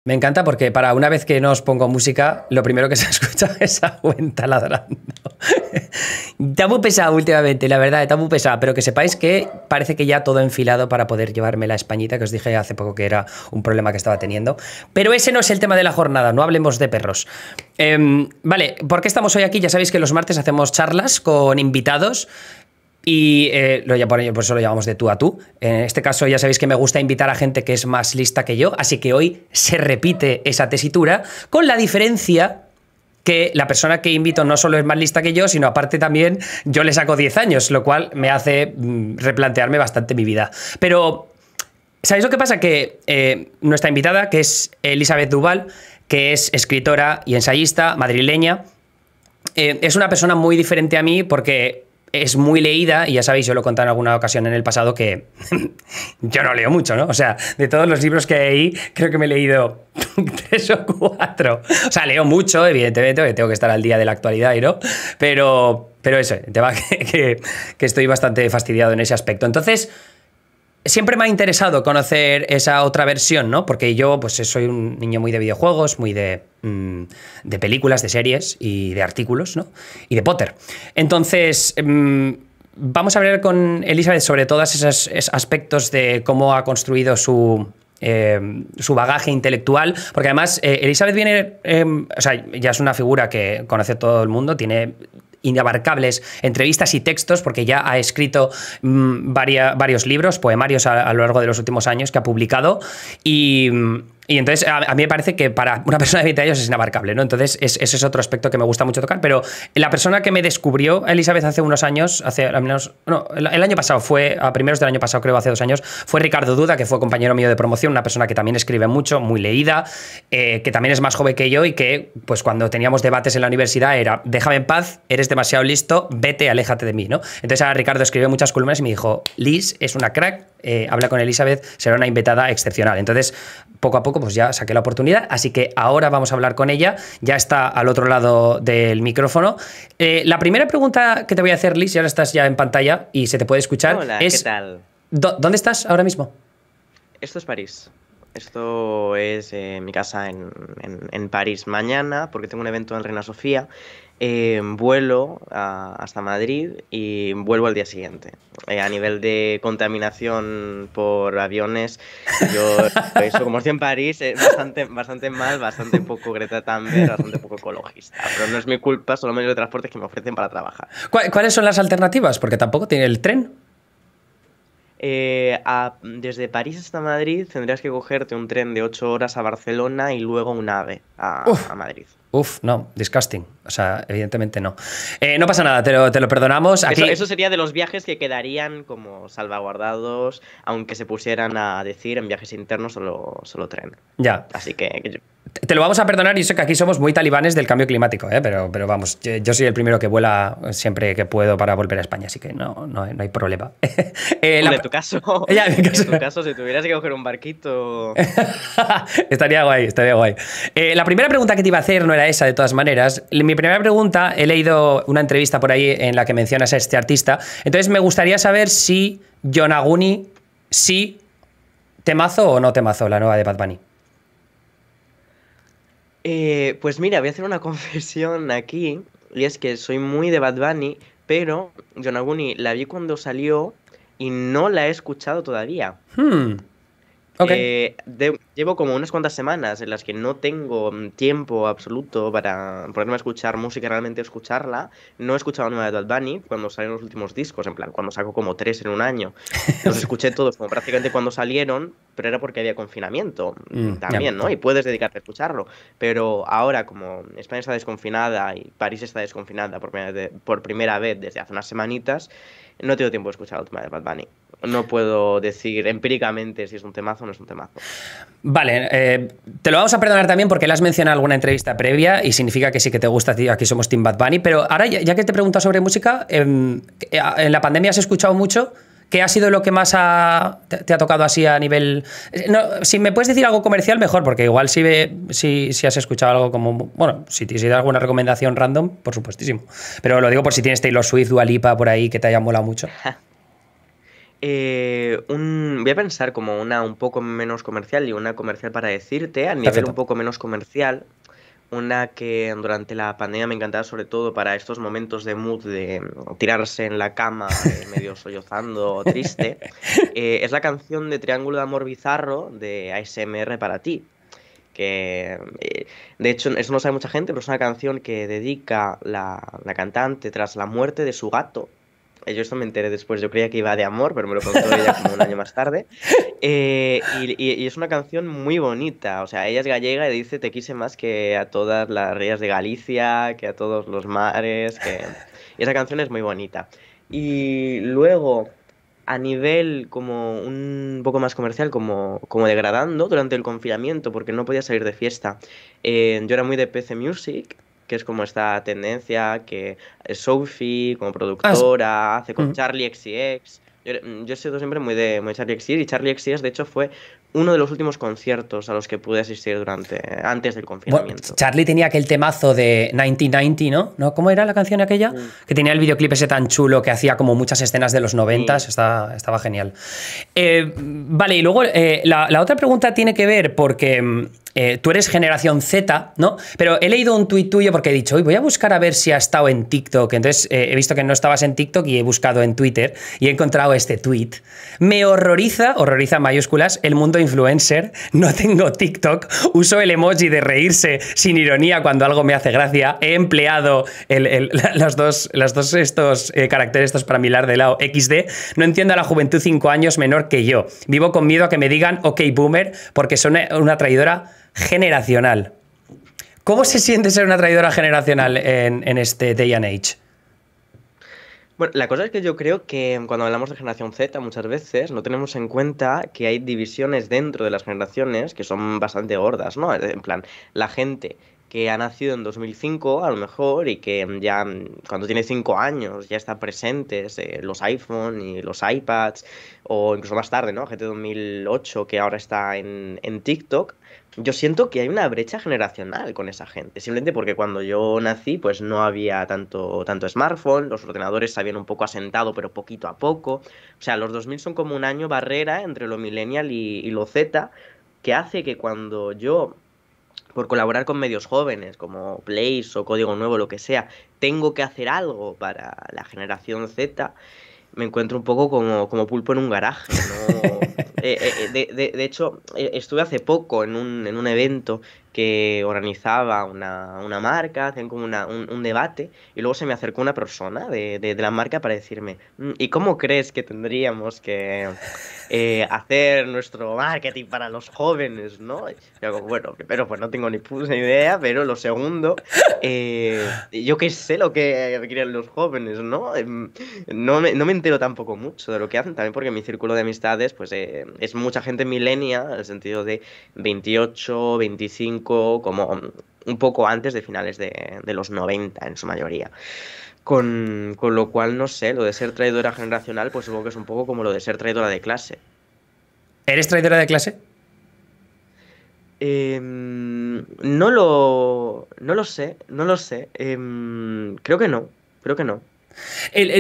Me encanta porque para una vez que no os pongo música, lo primero que se escucha es a Cuenta ladrando. Está muy pesado últimamente, la verdad, está muy pesado, pero que sepáis que parece que ya todo enfilado para poder llevarme la Españita, que os dije hace poco que era un problema que estaba teniendo. Pero ese no es el tema de la jornada, no hablemos de perros. Vale, ¿por qué estamos hoy aquí? Ya sabéis que los martes hacemos charlas con invitados. Y por eso lo llamamos de tú a tú. En este caso ya sabéis que me gusta invitar a gente que es más lista que yo, así que hoy se repite esa tesitura, con la diferencia que la persona que invito no solo es más lista que yo, sino aparte también yo le saco 10 años, lo cual me hace replantearme bastante mi vida. Pero, ¿sabéis lo que pasa? Que nuestra invitada, que es Elisabeth Duval, que es escritora y ensayista madrileña, es una persona muy diferente a mí porque es muy leída, y ya sabéis, yo lo he contado en alguna ocasión en el pasado, que yo no leo mucho, ¿no? O sea, de todos los libros que hay, creo que me he leído 3 o 4. O sea, leo mucho, evidentemente, porque tengo que estar al día de la actualidad, ¿no? Pero eso, el tema que estoy bastante fastidiado en ese aspecto. Entonces, siempre me ha interesado conocer esa otra versión, ¿no? Porque yo pues soy un niño muy de videojuegos, muy de películas, de series y de artículos, ¿no? Y de Potter. Entonces, vamos a hablar con Elisabeth sobre todos esos aspectos de cómo ha construido su bagaje intelectual, porque además Elisabeth viene, o sea, ya es una figura que conoce todo el mundo, tiene inabarcables entrevistas y textos, porque ya ha escrito varios libros, poemarios a lo largo de los últimos años que ha publicado, y entonces a mí me parece que para una persona de 20 años es inabarcable, ¿no? Entonces ese es otro aspecto que me gusta mucho tocar, pero la persona que me descubrió Elisabeth hace unos años, al menos, no, el año pasado, fue a primeros del año pasado, creo, hace 2 años, fue Ricardo Duda, que fue compañero mío de promoción, una persona que también escribe mucho, muy leída, que también es más joven que yo, y que pues cuando teníamos debates en la universidad era: déjame en paz, eres demasiado listo, vete, aléjate de mí, ¿no? Entonces ahora Ricardo escribió muchas columnas y me dijo: Liz es una crack, habla con Elisabeth, será una invitada excepcional. Entonces, poco a poco pues ya saqué la oportunidad, así que ahora vamos a hablar con ella, ya está al otro lado del micrófono. La primera pregunta que te voy a hacer, Liz, y ahora estás ya en pantalla y se te puede escuchar. Hola, es, ¿qué tal? ¿dónde estás ahora mismo? Esto es París. Esto es mi casa en París mañana, porque tengo un evento en Reina Sofía. Vuelo hasta Madrid y vuelvo al día siguiente. A nivel de contaminación por aviones, yo eso, como estoy en París, bastante mal, bastante poco Greta Thunberg, bastante poco ecologista. Pero no es mi culpa, son los medios de transporte que me ofrecen para trabajar. ¿Cuáles son las alternativas? Porque tampoco tiene el tren. Desde París hasta Madrid tendrías que cogerte un tren de 8 horas a Barcelona y luego un AVE a Madrid. No, disgusting. O sea, evidentemente no. No pasa nada, te lo perdonamos. Aquí... Eso sería de los viajes que quedarían como salvaguardados, aunque se pusieran a decir en viajes internos solo tren. Ya. Así que... Te lo vamos a perdonar, y sé que aquí somos muy talibanes del cambio climático, pero vamos, yo soy el primero que vuela siempre que puedo para volver a España, así que no hay problema. En tu caso, ya, en tu caso, si tuvieras que coger un barquito... estaría guay. La primera pregunta que te iba a hacer no era esa, de todas maneras. Mi primera pregunta, he leído una entrevista por ahí en la que mencionas a este artista, entonces me gustaría saber si Yonaguni, sí, temazo o no temazo la nueva de Bad Bunny. Pues mira, voy a hacer una confesión aquí, y es que soy muy de Bad Bunny, pero Yonaguni la vi cuando salió y no la he escuchado todavía. Okay. Llevo como unas cuantas semanas en las que no tengo tiempo absoluto para ponerme a escuchar música y realmente escucharla. No he escuchado nueva de Bad Bunny cuando salieron los últimos discos, en plan, cuando sacó como 3 en un año. Los escuché todos como prácticamente cuando salieron, pero era porque había confinamiento también, ¿no? Y puedes dedicarte a escucharlo. Pero ahora, como España está desconfinada y París está desconfinada por primera vez desde hace unas semanitas, no tengo tiempo de escuchar la última de Bad Bunny. No puedo decir empíricamente si es un temazo o no es un temazo. Vale, te lo vamos a perdonar también porque le has mencionado en alguna entrevista previa y significa que sí que te gusta, tío, aquí somos Team Bad Bunny, pero ahora ya que te preguntas sobre música, en la pandemia has escuchado mucho. ¿Qué ha sido lo que más te ha tocado así a nivel...? No, si me puedes decir algo comercial, mejor, porque igual si has escuchado algo como... Bueno, si da alguna recomendación random, por supuestísimo. Pero lo digo por si tienes Taylor Swift, Dua Lipa por ahí que te haya molado mucho. Voy a pensar como una un poco menos comercial y una comercial para decirte, a nivel un Perfecto. poco menos comercial, una que durante la pandemia me encantaba sobre todo para estos momentos de mood de tirarse en la cama medio sollozando, triste, es la canción de Triángulo de Amor Bizarro de ASMR para ti. Que de hecho, eso no sabe mucha gente, pero es una canción que dedica la cantante tras la muerte de su gato. Yo esto me enteré después, yo creía que iba de amor, pero me lo contó ella como un año más tarde. Y es una canción muy bonita, o sea, ella es gallega y dice te quise más que a todas las rías de Galicia, que a todos los mares, que... Y esa canción es muy bonita. Y luego, a nivel como un poco más comercial, como degradando durante el confinamiento, porque no podía salir de fiesta, yo era muy de PC Music, que es como esta tendencia que Sophie, como Ah, productora, hace con mm. Charlie XCX. Yo he sido siempre muy de Charlie XCX, y Charlie XCX de hecho fue uno de los últimos conciertos a los que pude asistir antes del Bueno, confinamiento. Charlie tenía aquel temazo de 1990, ¿no? ¿No? ¿Cómo era la canción aquella? Mm. Que tenía el videoclip ese tan chulo que hacía como muchas escenas de los 90, Sí. estaba genial. Vale, y luego la otra pregunta tiene que ver porque tú eres generación Z, ¿no? Pero he leído un tuit tuyo porque he dicho, "Uy, voy a buscar a ver si ha estado en TikTok". Entonces he visto que no estabas en TikTok y he buscado en Twitter y he encontrado este tuit. Me horroriza en mayúsculas, el mundo influencer. No tengo TikTok, uso el emoji de reírse sin ironía cuando algo me hace gracia. He empleado los dos estos caracteres estos para mirar de lado, XD. No entiendo a la juventud 5 años menor que yo. Vivo con miedo a que me digan ok boomer porque son una traidora generacional. ¿Cómo se siente ser una traidora generacional en este day and age? Bueno, la cosa es que yo creo que cuando hablamos de generación Z muchas veces no tenemos en cuenta que hay divisiones dentro de las generaciones que son bastante gordas, ¿no? En plan, la gente que ha nacido en 2005 a lo mejor y que ya cuando tiene 5 años ya está presentes los iPhone y los iPads o incluso más tarde, ¿no? Gente de 2008 que ahora está en TikTok. Yo siento que hay una brecha generacional con esa gente, simplemente porque cuando yo nací, pues no había tanto smartphone, los ordenadores se habían un poco asentado, pero poquito a poco. O sea, los 2000 son como un año barrera entre lo millennial y lo Z, que hace que cuando yo, por colaborar con medios jóvenes como Blaze o Código Nuevo, lo que sea, tengo que hacer algo para la generación Z, me encuentro un poco como pulpo en un garaje, ¿no? De hecho, estuve hace poco en un evento que organizaba una marca, hacían como un debate, y luego se me acercó una persona de la marca para decirme, ¿y cómo crees que tendríamos que hacer nuestro marketing para los jóvenes, ¿no? Y yo como, bueno, primero, pues no tengo ni puta idea, pero lo segundo, yo qué sé lo que quieren los jóvenes, ¿no? No me entero tampoco mucho de lo que hacen, también porque mi círculo de amistades pues es mucha gente millennial, en el sentido de 28, 25, como un poco antes de finales de los 90 en su mayoría. Con lo cual, no sé, lo de ser traidora generacional, pues supongo que es un poco como lo de ser traidora de clase. ¿Eres traidora de clase? No lo sé, no lo sé. Creo que no, creo que no.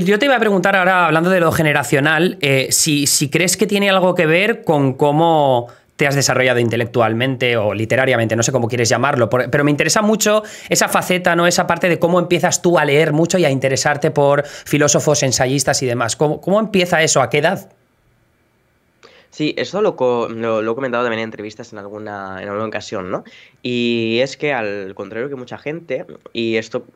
Yo te iba a preguntar ahora, hablando de lo generacional, si crees que tiene algo que ver con cómo te has desarrollado intelectualmente o literariamente, no sé cómo quieres llamarlo, pero me interesa mucho esa faceta, ¿no? Esa parte de cómo empiezas tú a leer mucho y a interesarte por filósofos, ensayistas y demás. ¿Cómo empieza eso? ¿A qué edad? Sí, eso lo he comentado también en entrevistas en alguna ocasión, ¿no? Y es que al contrario que mucha gente, y esto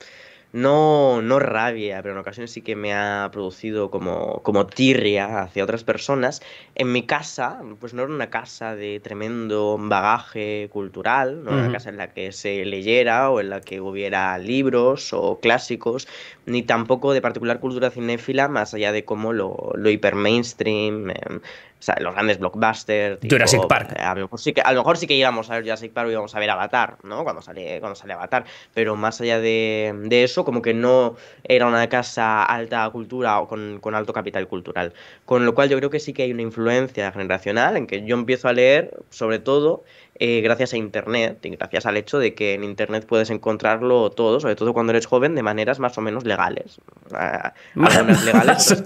no rabia, pero en ocasiones sí que me ha producido como tirria hacia otras personas, en mi casa, pues no era una casa de tremendo bagaje cultural, no era una Ujú. casa en la que se leyera o en la que hubiera libros o clásicos, ni tampoco de particular cultura cinéfila, más allá de cómo lo hiper mainstream sea, los grandes blockbusters. Tipo, Jurassic Park. A lo mejor sí que íbamos a ver Jurassic Park o íbamos a ver Avatar, ¿no? Cuando sale Avatar. Pero más allá de eso, como que no era una casa alta cultura o con alto capital cultural. Con lo cual yo creo que sí que hay una influencia generacional en que yo empiezo a leer, sobre todo, gracias a Internet y gracias al hecho de que en Internet puedes encontrarlo todo, sobre todo cuando eres joven, de maneras más o menos legales. Algunas legales,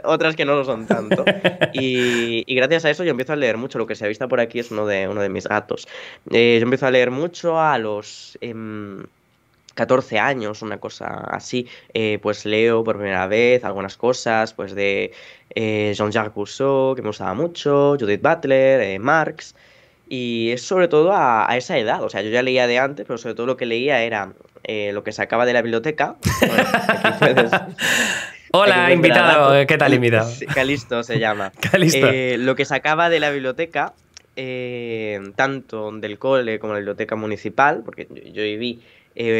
otras que no lo son tanto. Y gracias a eso yo empiezo a leer mucho. Lo que se ha visto por aquí es uno de mis gatos. Yo empiezo a leer mucho a los 14 años, una cosa así. Pues leo por primera vez algunas cosas pues de Jean-Jacques Rousseau, que me gustaba mucho, Judith Butler, Marx. Y es sobre todo a esa edad. O sea, yo ya leía de antes, pero sobre todo lo que leía era lo que sacaba de la biblioteca. Bueno, aquí puedes... Hola, invitado. ¿Qué tal, invitado? Calisto se llama. Calisto. Lo que sacaba de la biblioteca, tanto del cole como de la biblioteca municipal, porque yo viví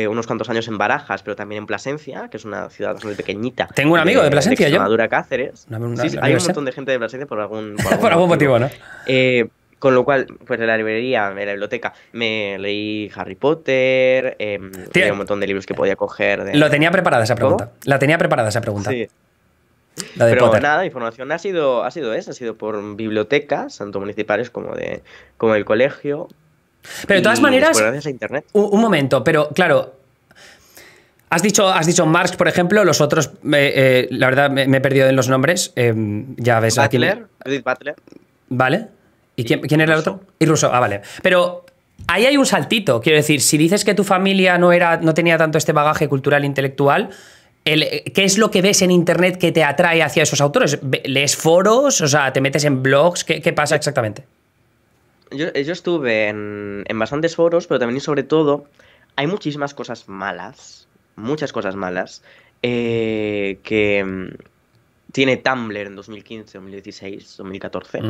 unos cuantos años en Barajas, pero también en Plasencia, que es una ciudad bastante pequeñita. Tengo un amigo de Plasencia, de Extremadura, Cáceres. Sí, hay un montón de gente de Plasencia por algún por algún motivo, ¿no? Con lo cual, pues en la librería, en la biblioteca, me leí Harry Potter, leí un montón de libros que podía coger. Lo tenía preparada esa pregunta. ¿Cómo? La tenía preparada esa pregunta. Sí. Pero Potter. Nada, la información ha sido esa, ha sido por bibliotecas, tanto municipales como del colegio. Pero de todas maneras, pues gracias a Internet. Un momento, pero claro, has dicho Marx, por ejemplo, los otros, la verdad me he perdido en los nombres, ya ves. Butler, Judith Butler. Vale. ¿Y quién era el otro? Y Rousseau, vale. Pero ahí hay un saltito, quiero decir, si dices que tu familia no tenía tanto este bagaje cultural e intelectual, ¿qué es lo que ves en Internet que te atrae hacia esos autores? ¿Lees foros? O sea, ¿te metes en blogs? ¿Qué pasa exactamente? Yo estuve en bastantes foros, pero también y sobre todo hay muchísimas cosas malas, muchas cosas malas, que tiene Tumblr en 2015, 2016, 2014.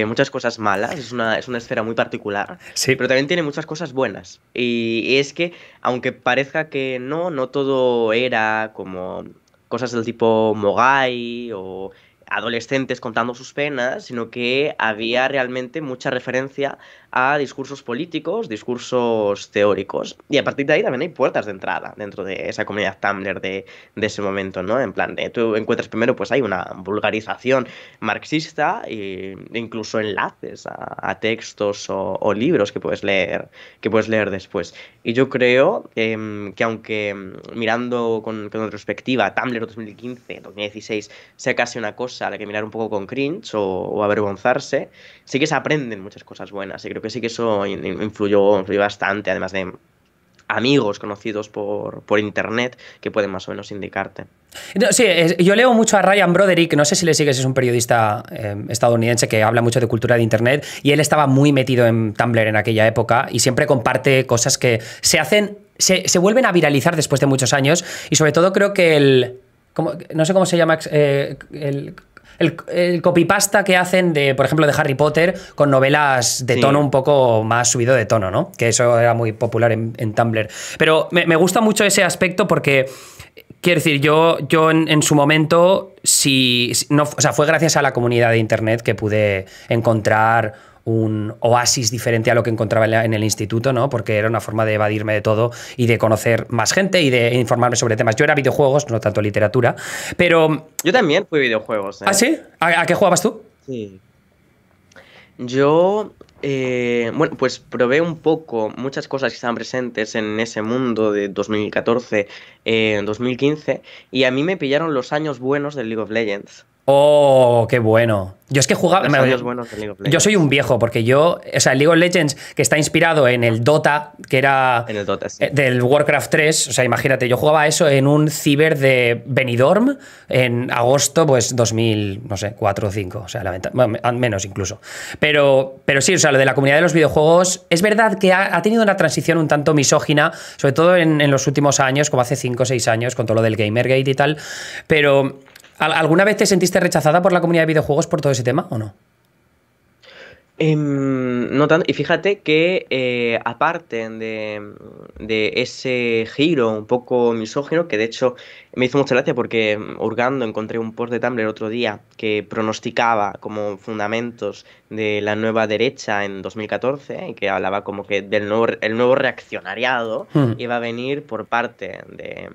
Muchas cosas malas, es una esfera muy particular, sí. Pero también tiene muchas cosas buenas. Y es que, aunque parezca que no todo era como cosas del tipo Mogai o adolescentes contando sus penas, sino que había realmente mucha referencia a discursos políticos, discursos teóricos, y a partir de ahí también hay puertas de entrada dentro de esa comunidad Tumblr de ese momento, ¿no? En plan, tú encuentras primero, pues hay una vulgarización marxista e incluso enlaces a textos o libros que puedes leer después. Y yo creo que aunque mirando con retrospectiva Tumblr 2015, 2016 sea casi una cosa a la que mirar un poco con cringe o avergonzarse, sí que se aprenden muchas cosas buenas, y creo que sí que eso influyó bastante, además de amigos conocidos por internet que pueden más o menos indicarte. Sí, yo leo mucho a Ryan Broderick, no sé si le sigues, es un periodista estadounidense que habla mucho de cultura de internet, y él estaba muy metido en Tumblr en aquella época y siempre comparte cosas que se vuelven a viralizar después de muchos años, y sobre todo creo que no sé cómo se llama, el copypasta que hacen por ejemplo, de Harry Potter con novelas de tono un poco más subido de tono, ¿no? Que eso era muy popular en Tumblr. Pero me gusta mucho ese aspecto porque, quiero decir, yo en su momento, fue gracias a la comunidad de internet que pude encontrar un oasis diferente a lo que encontraba en el instituto, ¿no? Porque era una forma de evadirme de todo y de conocer más gente y de informarme sobre temas. Yo era videojuegos, no tanto literatura, pero... Yo también fui videojuegos, ¿eh? ¿Ah, sí? ¿A qué jugabas tú? Sí. Yo, bueno, pues probé un poco muchas cosas que estaban presentes en ese mundo de 2014, 2015, y a mí me pillaron los años buenos del League of Legends. ¡Oh, qué bueno! Yo es que jugaba... Yo soy un viejo, porque o sea, el League of Legends, que está inspirado en el Dota, que era en el Dota, sí, del Warcraft 3, o sea, imagínate, yo jugaba eso en un ciber de Benidorm en agosto, pues 2000, no sé, 4 o 5, o sea, menos incluso. Pero sí, o sea, lo de la comunidad de los videojuegos, es verdad que ha tenido una transición un tanto misógina, sobre todo en los últimos años, como hace 5 o 6 años, con todo lo del Gamergate y tal, pero... ¿Alguna vez te sentiste rechazada por la comunidad de videojuegos por todo ese tema o no? No tanto, y fíjate que aparte de ese giro un poco misógino, que de hecho me hizo mucha gracia porque hurgando encontré un post de Tumblr otro día que pronosticaba como fundamentos de la nueva derecha en 2014 y que hablaba como que el nuevo reaccionariado Hmm. iba a venir por parte de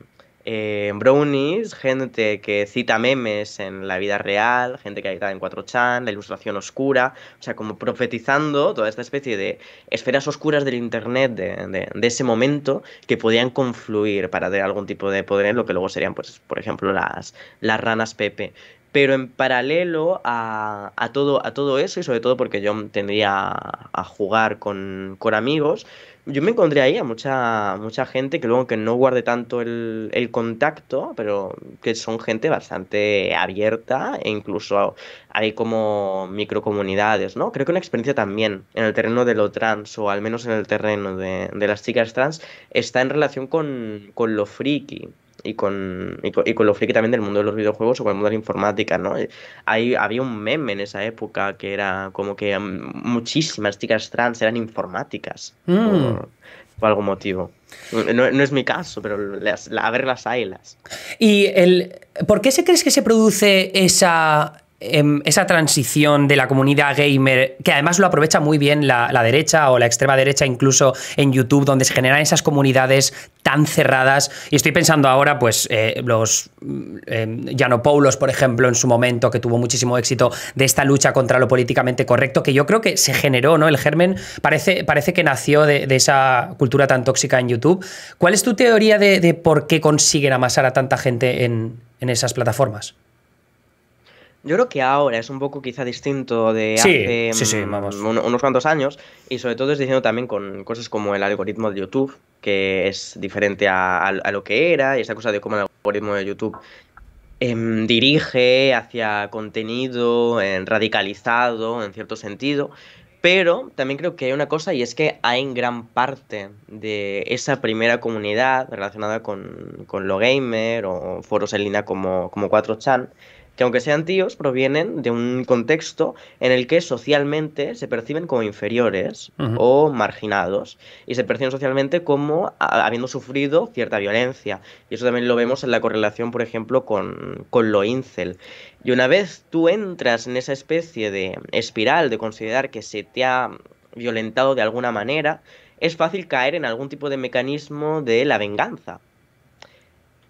brownies, gente que cita memes en la vida real, gente que habita en 4chan, la ilustración oscura, o sea, como profetizando toda esta especie de esferas oscuras del internet de ese momento que podían confluir para tener algún tipo de poder en lo que luego serían, pues, por ejemplo, las ranas Pepe. Pero en paralelo a todo eso, y sobre todo porque yo tendría a jugar con amigos, yo me encontré ahí a mucha gente que luego que no guarde tanto el contacto, pero que son gente bastante abierta e incluso hay como microcomunidades, ¿no? Creo que una experiencia también en el terreno de lo trans, o al menos en el terreno de las chicas trans, está en relación con lo friki. Y con lo friki también del mundo de los videojuegos o con el mundo de la informática, ¿no? Había un meme en esa época que era como que muchísimas chicas trans eran informáticas Mm. por algún motivo. No es mi caso, pero a ver las haylas. ¿Y por qué crees que se produce esa transición de la comunidad gamer, que además lo aprovecha muy bien la derecha o la extrema derecha, incluso en YouTube, donde se generan esas comunidades tan cerradas? Y estoy pensando ahora, pues, los Yiannopoulos, por ejemplo, en su momento, que tuvo muchísimo éxito de esta lucha contra lo políticamente correcto, que yo creo que se generó, ¿no? El germen parece que nació de esa cultura tan tóxica en YouTube. ¿Cuál es tu teoría de por qué consiguen amasar a tanta gente en esas plataformas? Yo creo que ahora es un poco quizá distinto de Sí, hace sí, sí, vamos. unos cuantos años y sobre todo es diciendo también con cosas como el algoritmo de YouTube, que es diferente a lo que era, y esa cosa de cómo el algoritmo de YouTube dirige hacia contenido radicalizado en cierto sentido, pero también creo que hay una cosa y es que hay en gran parte de esa primera comunidad relacionada con lo gamer o foros en línea como 4chan, que aunque sean tíos, provienen de un contexto en el que socialmente se perciben como inferiores Ujú. o marginados y se perciben socialmente como habiendo sufrido cierta violencia. Y eso también lo vemos en la correlación, por ejemplo, con lo incel. Y una vez tú entras en esa especie de espiral de considerar que se te ha violentado de alguna manera, es fácil caer en algún tipo de mecanismo de la venganza.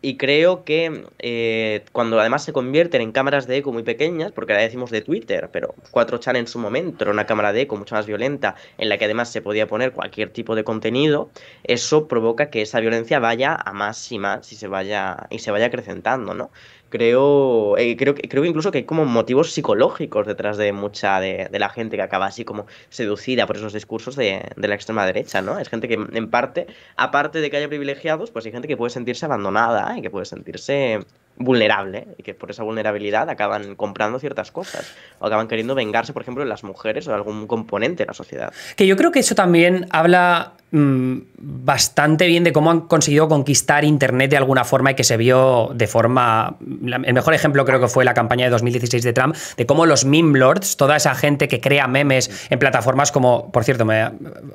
Y creo que cuando además se convierten en cámaras de eco muy pequeñas, porque ahora decimos de Twitter, pero 4chan en su momento era una cámara de eco mucho más violenta, en la que además se podía poner cualquier tipo de contenido, eso provoca que esa violencia vaya a más y más y se vaya acrecentando, ¿no? Creo incluso que hay como motivos psicológicos detrás de mucha de la gente que acaba así como seducida por esos discursos de la extrema derecha, ¿no? Es gente que en parte, aparte de que haya privilegiados, pues hay gente que puede sentirse abandonada y que puede sentirse vulnerable y que por esa vulnerabilidad acaban comprando ciertas cosas o acaban queriendo vengarse, por ejemplo, de las mujeres o de algún componente de la sociedad. Que yo creo que eso también habla bastante bien de cómo han conseguido conquistar Internet de alguna forma y que se vio de forma... El mejor ejemplo creo que fue la campaña de 2016 de Trump, de cómo los meme lords, toda esa gente que crea memes en plataformas como, por cierto,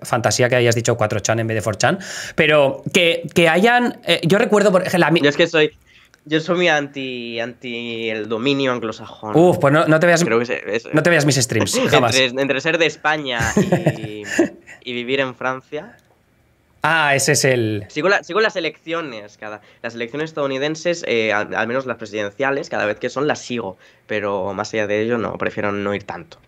fantasía que hayas dicho 4chan en vez de 4chan, pero que hayan... yo recuerdo, por ejemplo... Yo es que yo soy muy anti el dominio anglosajón. Uf, pues no te veas, Creo que no te veas mis streams, jamás. entre ser de España y vivir en Francia. Ah, ese es el... Sigo las elecciones, las elecciones estadounidenses, al menos las presidenciales, cada vez que son las sigo, pero más allá de ello no, prefiero no ir tanto.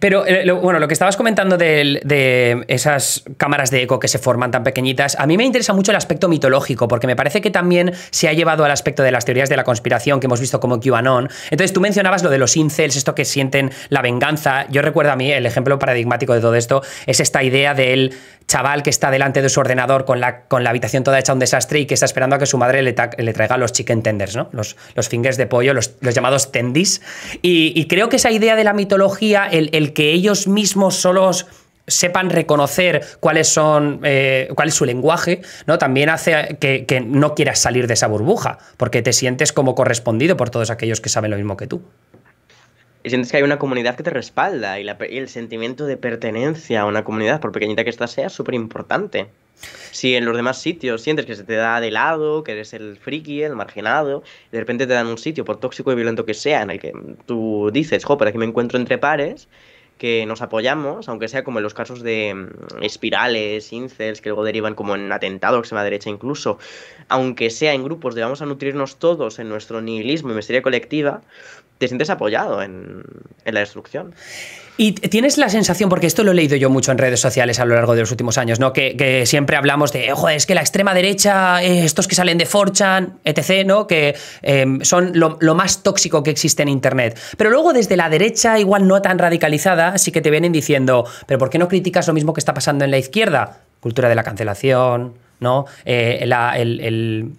Pero bueno, lo que estabas comentando de esas cámaras de eco que se forman tan pequeñitas, a mí me interesa mucho el aspecto mitológico, porque me parece que también se ha llevado al aspecto de las teorías de la conspiración que hemos visto como QAnon. Entonces tú mencionabas lo de los incels, esto que sienten la venganza. Yo recuerdo a mí el ejemplo paradigmático de todo esto es esta idea del chaval que está delante de su ordenador con la habitación toda hecha un desastre y que está esperando a que su madre le traiga los chicken tenders, ¿no? Los fingers de pollo, los llamados tendis. Y creo que esa idea de la mitología, el que ellos mismos solos sepan reconocer cuál es su lenguaje, ¿no? También hace que no quieras salir de esa burbuja, porque te sientes como correspondido por todos aquellos que saben lo mismo que tú. y sientes que hay una comunidad que te respalda y el sentimiento de pertenencia a una comunidad, por pequeñita que ésta sea, es súper importante. Si en los demás sitios sientes que se te da de lado, que eres el friki, el marginado, y de repente te dan un sitio, por tóxico y violento que sea, en el que tú dices, jo, por aquí me encuentro entre pares, que nos apoyamos, aunque sea como en los casos de espirales, incels, que luego derivan como en atentados, extrema derecha incluso, aunque sea en grupos de vamos a nutrirnos todos en nuestro nihilismo y miseria colectiva, te sientes apoyado en la destrucción. Y tienes la sensación, porque esto lo he leído yo mucho en redes sociales a lo largo de los últimos años, ¿no? Que siempre hablamos de, joder, es que la extrema derecha, estos que salen de 4chan, etc., ¿no? Que son lo más tóxico que existe en Internet. Pero luego desde la derecha, igual no tan radicalizada, sí que te vienen diciendo, pero ¿por qué no criticas lo mismo que está pasando en la izquierda? Cultura de la cancelación, ¿no?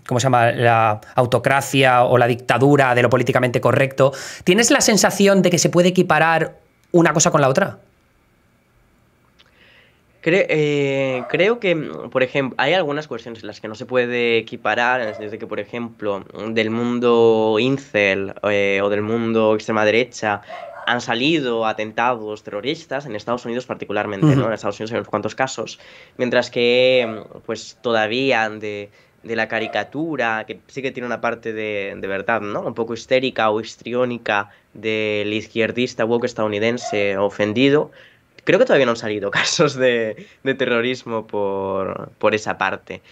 ¿Cómo se llama? La autocracia o la dictadura de lo políticamente correcto. ¿Tienes la sensación de que se puede equiparar una cosa con la otra? Creo que, por ejemplo, hay algunas cuestiones en las que no se puede equiparar, desde que, por ejemplo, del mundo incel o del mundo extrema derecha han salido atentados terroristas, en Estados Unidos particularmente, ¿no? En Estados Unidos hay unos cuantos casos, mientras que, pues, todavía de la caricatura, que sí que tiene una parte de verdad, ¿no? Un poco histérica o histriónica del izquierdista woke estadounidense ofendido. Creo que todavía no han salido casos de terrorismo por esa parte.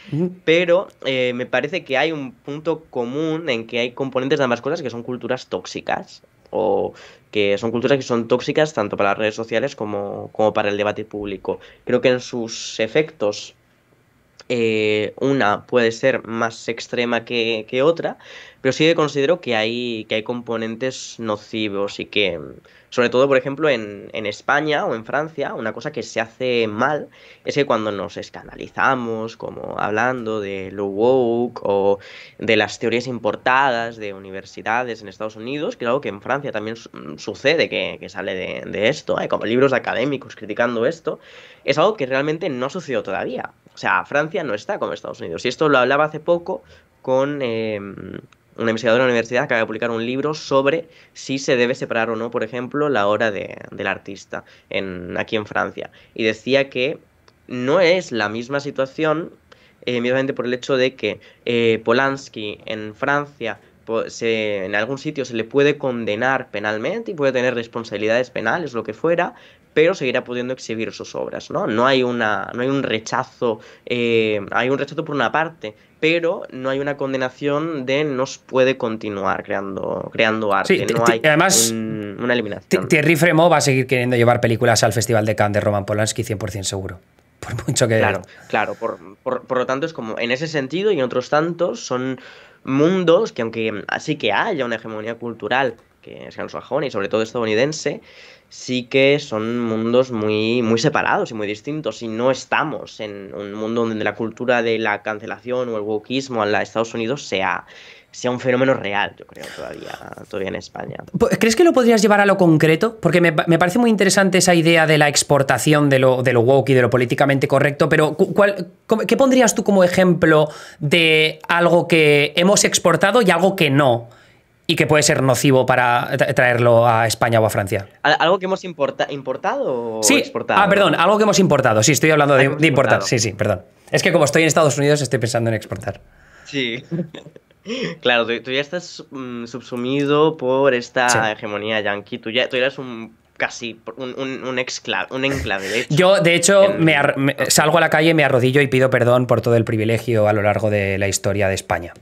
Pero me parece que hay un punto común en que hay componentes de ambas cosas que son culturas tóxicas. O que son culturas que son tóxicas tanto para las redes sociales como para el debate público. Creo que en sus efectos una puede ser más extrema que otra, pero sí que considero que hay componentes nocivos y que, sobre todo, por ejemplo, en España o en Francia, una cosa que se hace mal es que cuando nos escandalizamos, como hablando de lo woke o de las teorías importadas de universidades en Estados Unidos, creo que en Francia también sucede que sale de esto, hay como libros académicos criticando esto, es algo que realmente no sucedió todavía. O sea, Francia no está como Estados Unidos. Y esto lo hablaba hace poco con una investigadora de la universidad que acaba de publicar un libro sobre si se debe separar o no, por ejemplo, la obra del artista aquí en Francia. Y decía que no es la misma situación, mismamente por el hecho de que Polanski en Francia en algún sitio se le puede condenar penalmente y puede tener responsabilidades penales, lo que fuera, pero seguirá pudiendo exhibir sus obras, ¿no? No hay un rechazo, hay un rechazo por una parte, pero no hay una condenación de no se puede continuar creando arte, sí, no hay además, una eliminación. Thierry Frémaux va a seguir queriendo llevar películas al Festival de Cannes de Roman Polanski 100% seguro. Por mucho que... Claro, por lo tanto es como, en ese sentido y en otros tantos son mundos que aunque así que haya una hegemonía cultural que es anglosajona y sobre todo estadounidense, sí que son mundos muy, muy separados y muy distintos y no estamos en un mundo donde la cultura de la cancelación o el wokeismo en Estados Unidos sea un fenómeno real, yo creo, todavía en España. ¿Crees que lo podrías llevar a lo concreto? Porque me parece muy interesante esa idea de la exportación de lo woke y de lo políticamente correcto, pero ¿qué pondrías tú como ejemplo de algo que hemos exportado y algo que no? Y que puede ser nocivo para traerlo a España o a Francia. ¿Algo que hemos importado o exportado? Ah, perdón, algo que hemos importado. Sí, estoy hablando de importar. Sí, perdón. Es que como estoy en Estados Unidos estoy pensando en exportar. Sí. Claro, tú ya estás subsumido por esta hegemonía yanqui. Tú eres casi un enclave, de hecho. Yo, de hecho, salgo a la calle, me arrodillo y pido perdón por todo el privilegio a lo largo de la historia de España.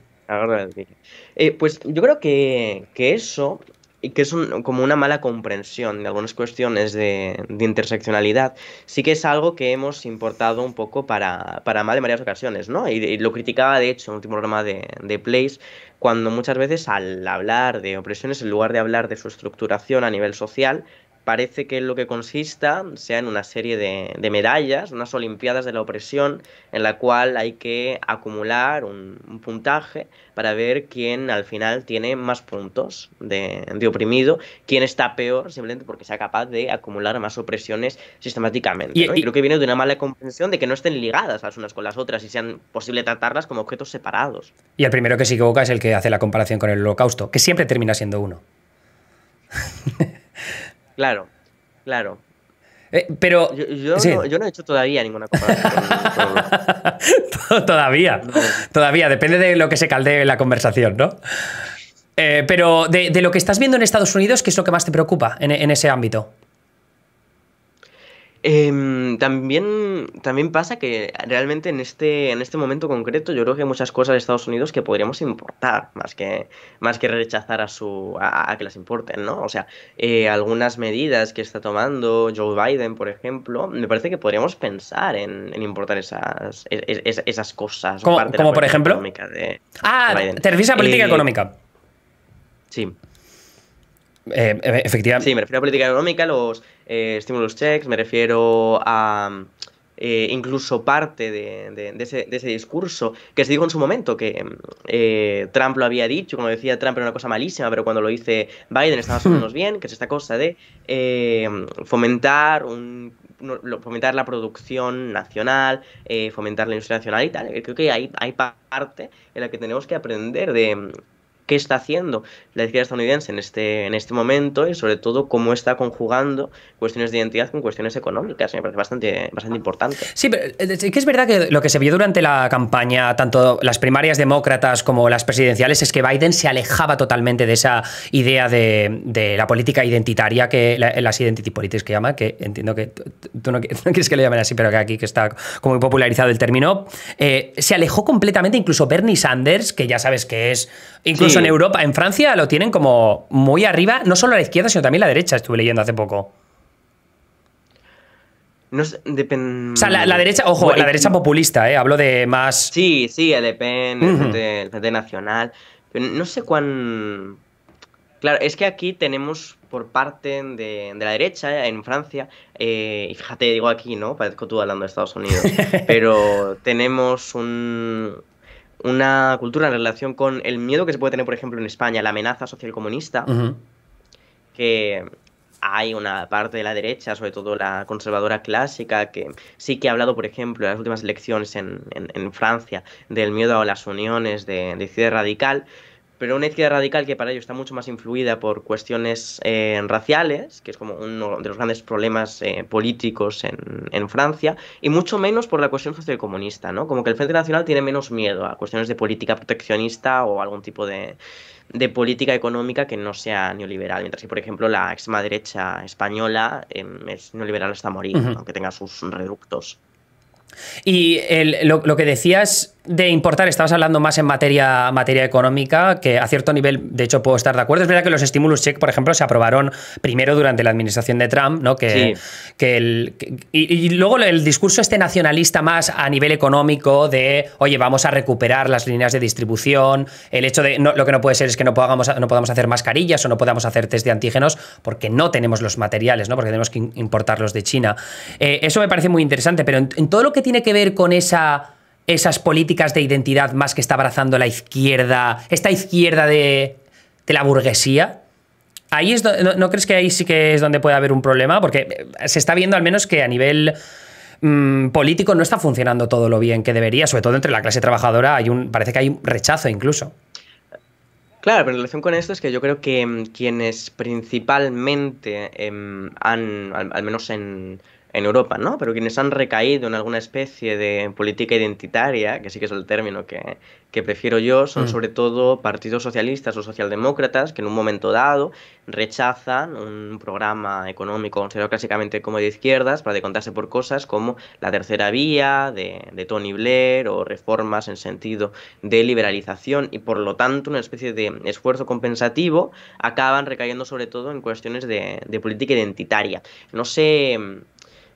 Pues yo creo que eso, que es como una mala comprensión de algunas cuestiones de interseccionalidad, sí que es algo que hemos importado un poco para mal en varias ocasiones, ¿no? Y lo criticaba, de hecho, en el último programa de Place, cuando muchas veces al hablar de opresiones, en lugar de hablar de su estructuración a nivel social, parece que lo que consista sea en una serie de medallas, unas olimpiadas de la opresión, en la cual hay que acumular un puntaje para ver quién al final tiene más puntos de oprimido, quién está peor, simplemente porque sea capaz de acumular más opresiones sistemáticamente, ¿no? Y creo que viene de una mala comprensión de que no estén ligadas las unas con las otras y sean posible tratarlas como objetos separados. Y el primero que se equivoca es el que hace la comparación con el Holocausto, que siempre termina siendo uno. Claro, claro. Pero, sí. Yo no he hecho todavía ninguna comparación con Europa. Todavía, No. todavía, depende de lo que se caldee en la conversación, ¿no? Pero de lo que estás viendo en Estados Unidos, ¿qué es lo que más te preocupa en ese ámbito? También pasa que realmente en este momento concreto yo creo que hay muchas cosas de Estados Unidos que podríamos importar más que rechazar a que las importen, ¿no? O sea, algunas medidas que está tomando Joe Biden, por ejemplo, me parece que podríamos pensar en importar esas cosas o parte de la Como por política ejemplo. económica de Ah, Biden. te refieres a política económica. Sí. Efectivamente. Sí, me refiero a política económica, los stimulus checks, me refiero a incluso parte de ese discurso que se dijo en su momento, que Trump lo había dicho, como decía Trump era una cosa malísima, pero cuando lo dice Biden está más o menos bien, que es esta cosa de fomentar la producción nacional, fomentar la industria nacional y tal. Creo que hay parte en la que tenemos que aprender de qué está haciendo la izquierda estadounidense en este momento y sobre todo cómo está conjugando cuestiones de identidad con cuestiones económicas. Me parece bastante importante. Sí, pero sí que es verdad que lo que se vio durante la campaña, tanto las primarias demócratas como las presidenciales, es que Biden se alejaba totalmente de esa idea de la política identitaria, las identity politics que llama, que entiendo que tú no quieres que lo llamen así, pero que aquí que está como muy popularizado el término, se alejó completamente. Incluso Bernie Sanders, que ya sabes que es, incluso en Europa, en Francia lo tienen como muy arriba, no solo a la izquierda, sino también a la derecha, estuve leyendo hace poco. No sé, O sea, la derecha, ojo, bueno, la derecha populista, hablo de más. Sí, el Le Pen, el Frente Nacional. Pero no sé cuán. Claro, es que aquí tenemos por parte de la derecha, en Francia, y fíjate, digo aquí, ¿no? Parezco tú hablando de Estados Unidos, pero tenemos una cultura en relación con el miedo que se puede tener, por ejemplo, en España, la amenaza social comunista, que hay una parte de la derecha, sobre todo la conservadora clásica, que sí que ha hablado, por ejemplo, en las últimas elecciones en Francia, del miedo a las uniones de izquierda radical, pero una izquierda radical que para ello está mucho más influida por cuestiones raciales, que es como uno de los grandes problemas políticos en Francia, y mucho menos por la cuestión sociocomunista, ¿no? Como que el Frente Nacional tiene menos miedo a cuestiones de política proteccionista o algún tipo de política económica que no sea neoliberal, mientras que, por ejemplo, la extrema derecha española es neoliberal hasta morir, aunque tenga sus reductos. Y lo que decías de importar, estabas hablando más en materia económica, que a cierto nivel, de hecho, puedo estar de acuerdo. Es verdad que los stimulus check, por ejemplo, se aprobaron primero durante la administración de Trump, ¿no? Y luego el discurso este nacionalista más a nivel económico de, oye, vamos a recuperar las líneas de distribución, el hecho de, lo que no puede ser es que no podamos hacer mascarillas o no podamos hacer test de antígenos porque no tenemos los materiales, ¿no? Porque tenemos que importarlos de China. Eso me parece muy interesante, pero en todo lo que tiene que ver con esas políticas de identidad más que está abrazando la izquierda, esta izquierda de la burguesía, ahí ¿no crees que ahí sí que es donde puede haber un problema? Porque se está viendo al menos que a nivel político no está funcionando todo lo bien que debería, sobre todo entre la clase trabajadora parece que hay un rechazo incluso. Claro, pero en relación con esto es que yo creo que quienes principalmente al menos en Europa, ¿no? Pero quienes han recaído en alguna especie de política identitaria, que sí que es el término que prefiero yo, son sobre todo partidos socialistas o socialdemócratas que en un momento dado rechazan un programa económico considerado clásicamente como de izquierdas para decantarse por cosas como la tercera vía de Tony Blair o reformas en sentido de liberalización y por lo tanto una especie de esfuerzo compensativo acaban recayendo sobre todo en cuestiones de política identitaria. No sé.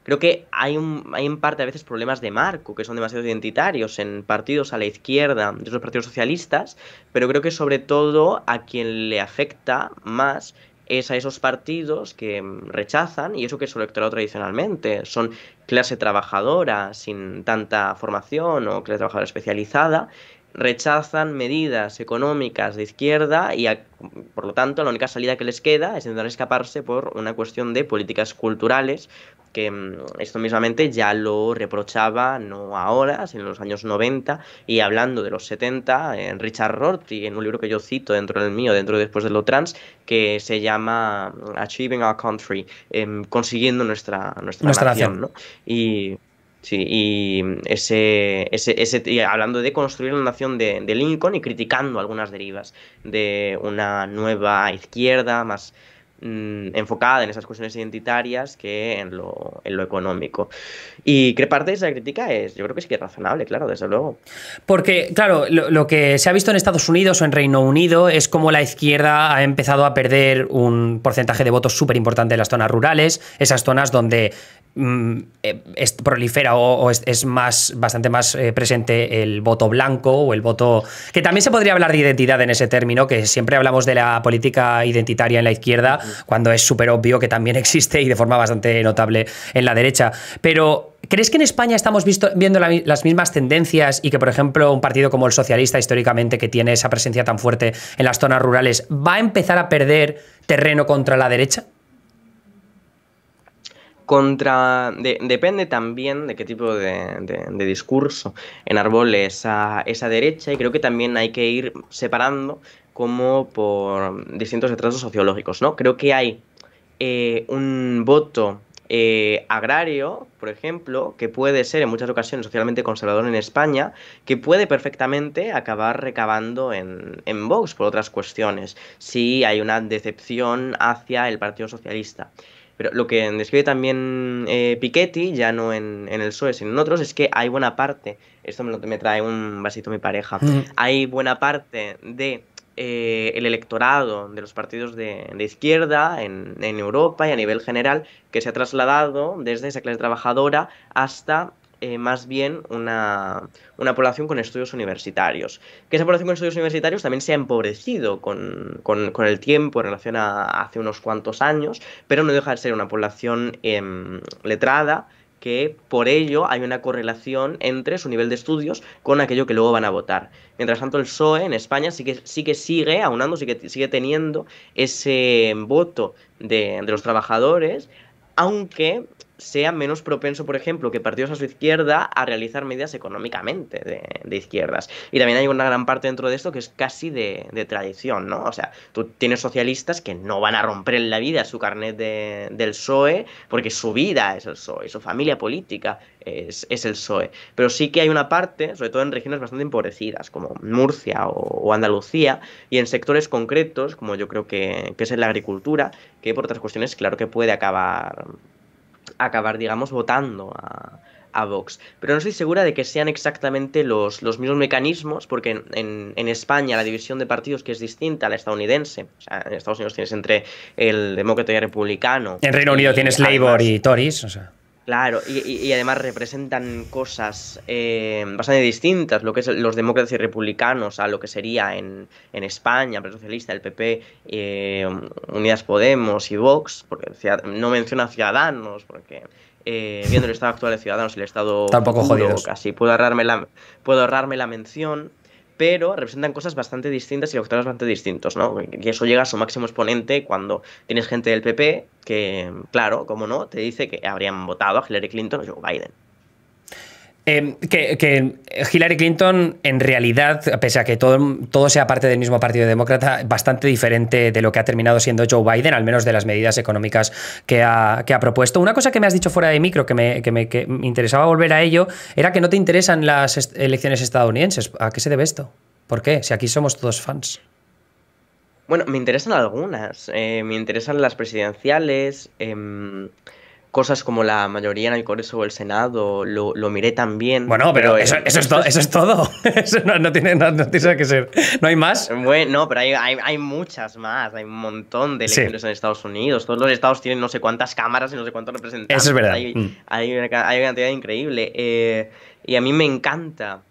Creo que hay en parte a veces problemas de marco que son demasiado identitarios en partidos a la izquierda de los partidos socialistas, pero creo que sobre todo a quien le afecta más es a esos partidos que rechazan, y eso que es su electorado tradicionalmente, son clase trabajadora sin tanta formación o clase trabajadora especializada, rechazan medidas económicas de izquierda y por lo tanto la única salida que les queda es intentar escaparse por una cuestión de políticas culturales que esto mismamente ya lo reprochaba no ahora, sino en los años 90, y hablando de los 70, en Richard Rorty, en un libro que yo cito dentro del mío, dentro de Después de lo Trans, que se llama Achieving Our Country, consiguiendo nuestra Nuestra nación, nación. ¿no? Y sí, y y hablando de construir la nación de Lincoln y criticando algunas derivas de una nueva izquierda más enfocada en esas cuestiones identitarias que en lo económico. ¿Y qué parte de esa crítica es? Yo creo que sí que es razonable, claro, desde luego. Porque, claro, lo que se ha visto en Estados Unidos o en Reino Unido es como la izquierda ha empezado a perder un porcentaje de votos súper importante en las zonas rurales, esas zonas donde prolifera o es bastante más presente el voto blanco o el voto... Que también se podría hablar de identidad en ese término, que siempre hablamos de la política identitaria en la izquierda, cuando es súper obvio que también existe y de forma bastante notable en la derecha. Pero ¿crees que en España estamos viendo las mismas tendencias y que, por ejemplo, un partido como el socialista, históricamente, que tiene esa presencia tan fuerte en las zonas rurales, va a empezar a perder terreno contra la derecha? Depende también de qué tipo de discurso enarbole esa derecha, y creo que también hay que ir separando como por distintos retrasos sociológicos, ¿no? Creo que hay un voto agrario, por ejemplo, que puede ser en muchas ocasiones socialmente conservador en España, que puede perfectamente acabar recabando en Vox por otras cuestiones, si hay una decepción hacia el Partido Socialista. Pero lo que describe también Piketty, ya no en el PSOE, sino en otros, es que hay buena parte, esto me trae un vasito mi pareja, hay buena parte de el electorado de los partidos de izquierda en Europa y a nivel general que se ha trasladado desde esa clase trabajadora hasta más bien una población con estudios universitarios. Que esa población con estudios universitarios también se ha empobrecido con el tiempo en relación a hace unos cuantos años, pero no deja de ser una población letrada, que por ello hay una correlación entre su nivel de estudios con aquello que luego van a votar. Mientras tanto, el PSOE en España sí que sigue aunando, sigue teniendo ese voto de los trabajadores, aunque sea menos propenso, por ejemplo, que partidos a su izquierda a realizar medidas económicamente de izquierdas. Y también hay una gran parte dentro de esto que es casi de tradición, ¿no? O sea, tú tienes socialistas que no van a romper en la vida su carnet del PSOE porque su vida es el PSOE, su familia política es el PSOE. Pero sí que hay una parte, sobre todo en regiones bastante empobrecidas, como Murcia o Andalucía, y en sectores concretos, como yo creo que es en la agricultura, que por otras cuestiones, claro que puede acabar, digamos, votando a Vox. Pero no estoy segura de que sean exactamente los mismos mecanismos, porque en España la división de partidos, que es distinta a la estadounidense, o sea, en Estados Unidos tienes entre el demócrata y el republicano. En Reino Unido Y tienes Labour además, y Tories, o sea... claro, y además representan cosas bastante distintas, lo que es los demócratas y republicanos, a lo que sería en España, el Partido Socialista, el PP, Unidas Podemos y Vox, porque no menciona Ciudadanos, porque viendo el estado actual de Ciudadanos y el estado Tampoco futuro, jodidos. casi puedo ahorrarme la mención, pero representan cosas bastante distintas y objetivos bastante distintos, ¿no? Y eso llega a su máximo exponente cuando tienes gente del PP que, claro, como no, te dice que habrían votado a Hillary Clinton o Joe Biden. Que Hillary Clinton, en realidad, pese a que todo sea parte del mismo Partido Demócrata, bastante diferente de lo que ha terminado siendo Joe Biden, al menos de las medidas económicas que ha propuesto. Una cosa que me has dicho fuera de micro, que me interesaba volver a ello, era que no te interesan las elecciones estadounidenses. ¿A qué se debe esto? ¿Por qué? Si aquí somos todos fans. Bueno, me interesan algunas. Me interesan las presidenciales. Cosas como la mayoría en el Congreso o el Senado, lo miré también, Bueno, pero pero eso es todo. Eso no tiene que ser. ¿No hay más? bueno, no, pero hay muchas más, hay un montón de Sí, elecciones en Estados Unidos, todos los estados tienen no sé cuántas cámaras y no sé cuántos representantes, eso es verdad. hay una cantidad increíble, y a mí me encanta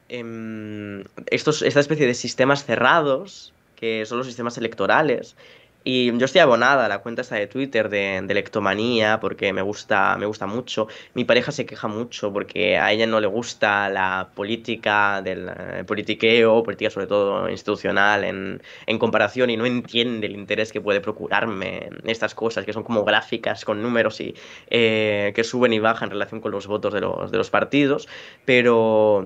esta especie de sistemas cerrados, que son los sistemas electorales, Y yo estoy abonada a la cuenta esta de Twitter de Lectomanía porque me gusta mucho. Mi pareja se queja mucho porque a ella no le gusta la política del politiqueo, política sobre todo institucional en comparación y no entiende el interés que puede procurarme estas cosas que son como gráficas con números y que suben y bajan en relación con los votos de los partidos. Pero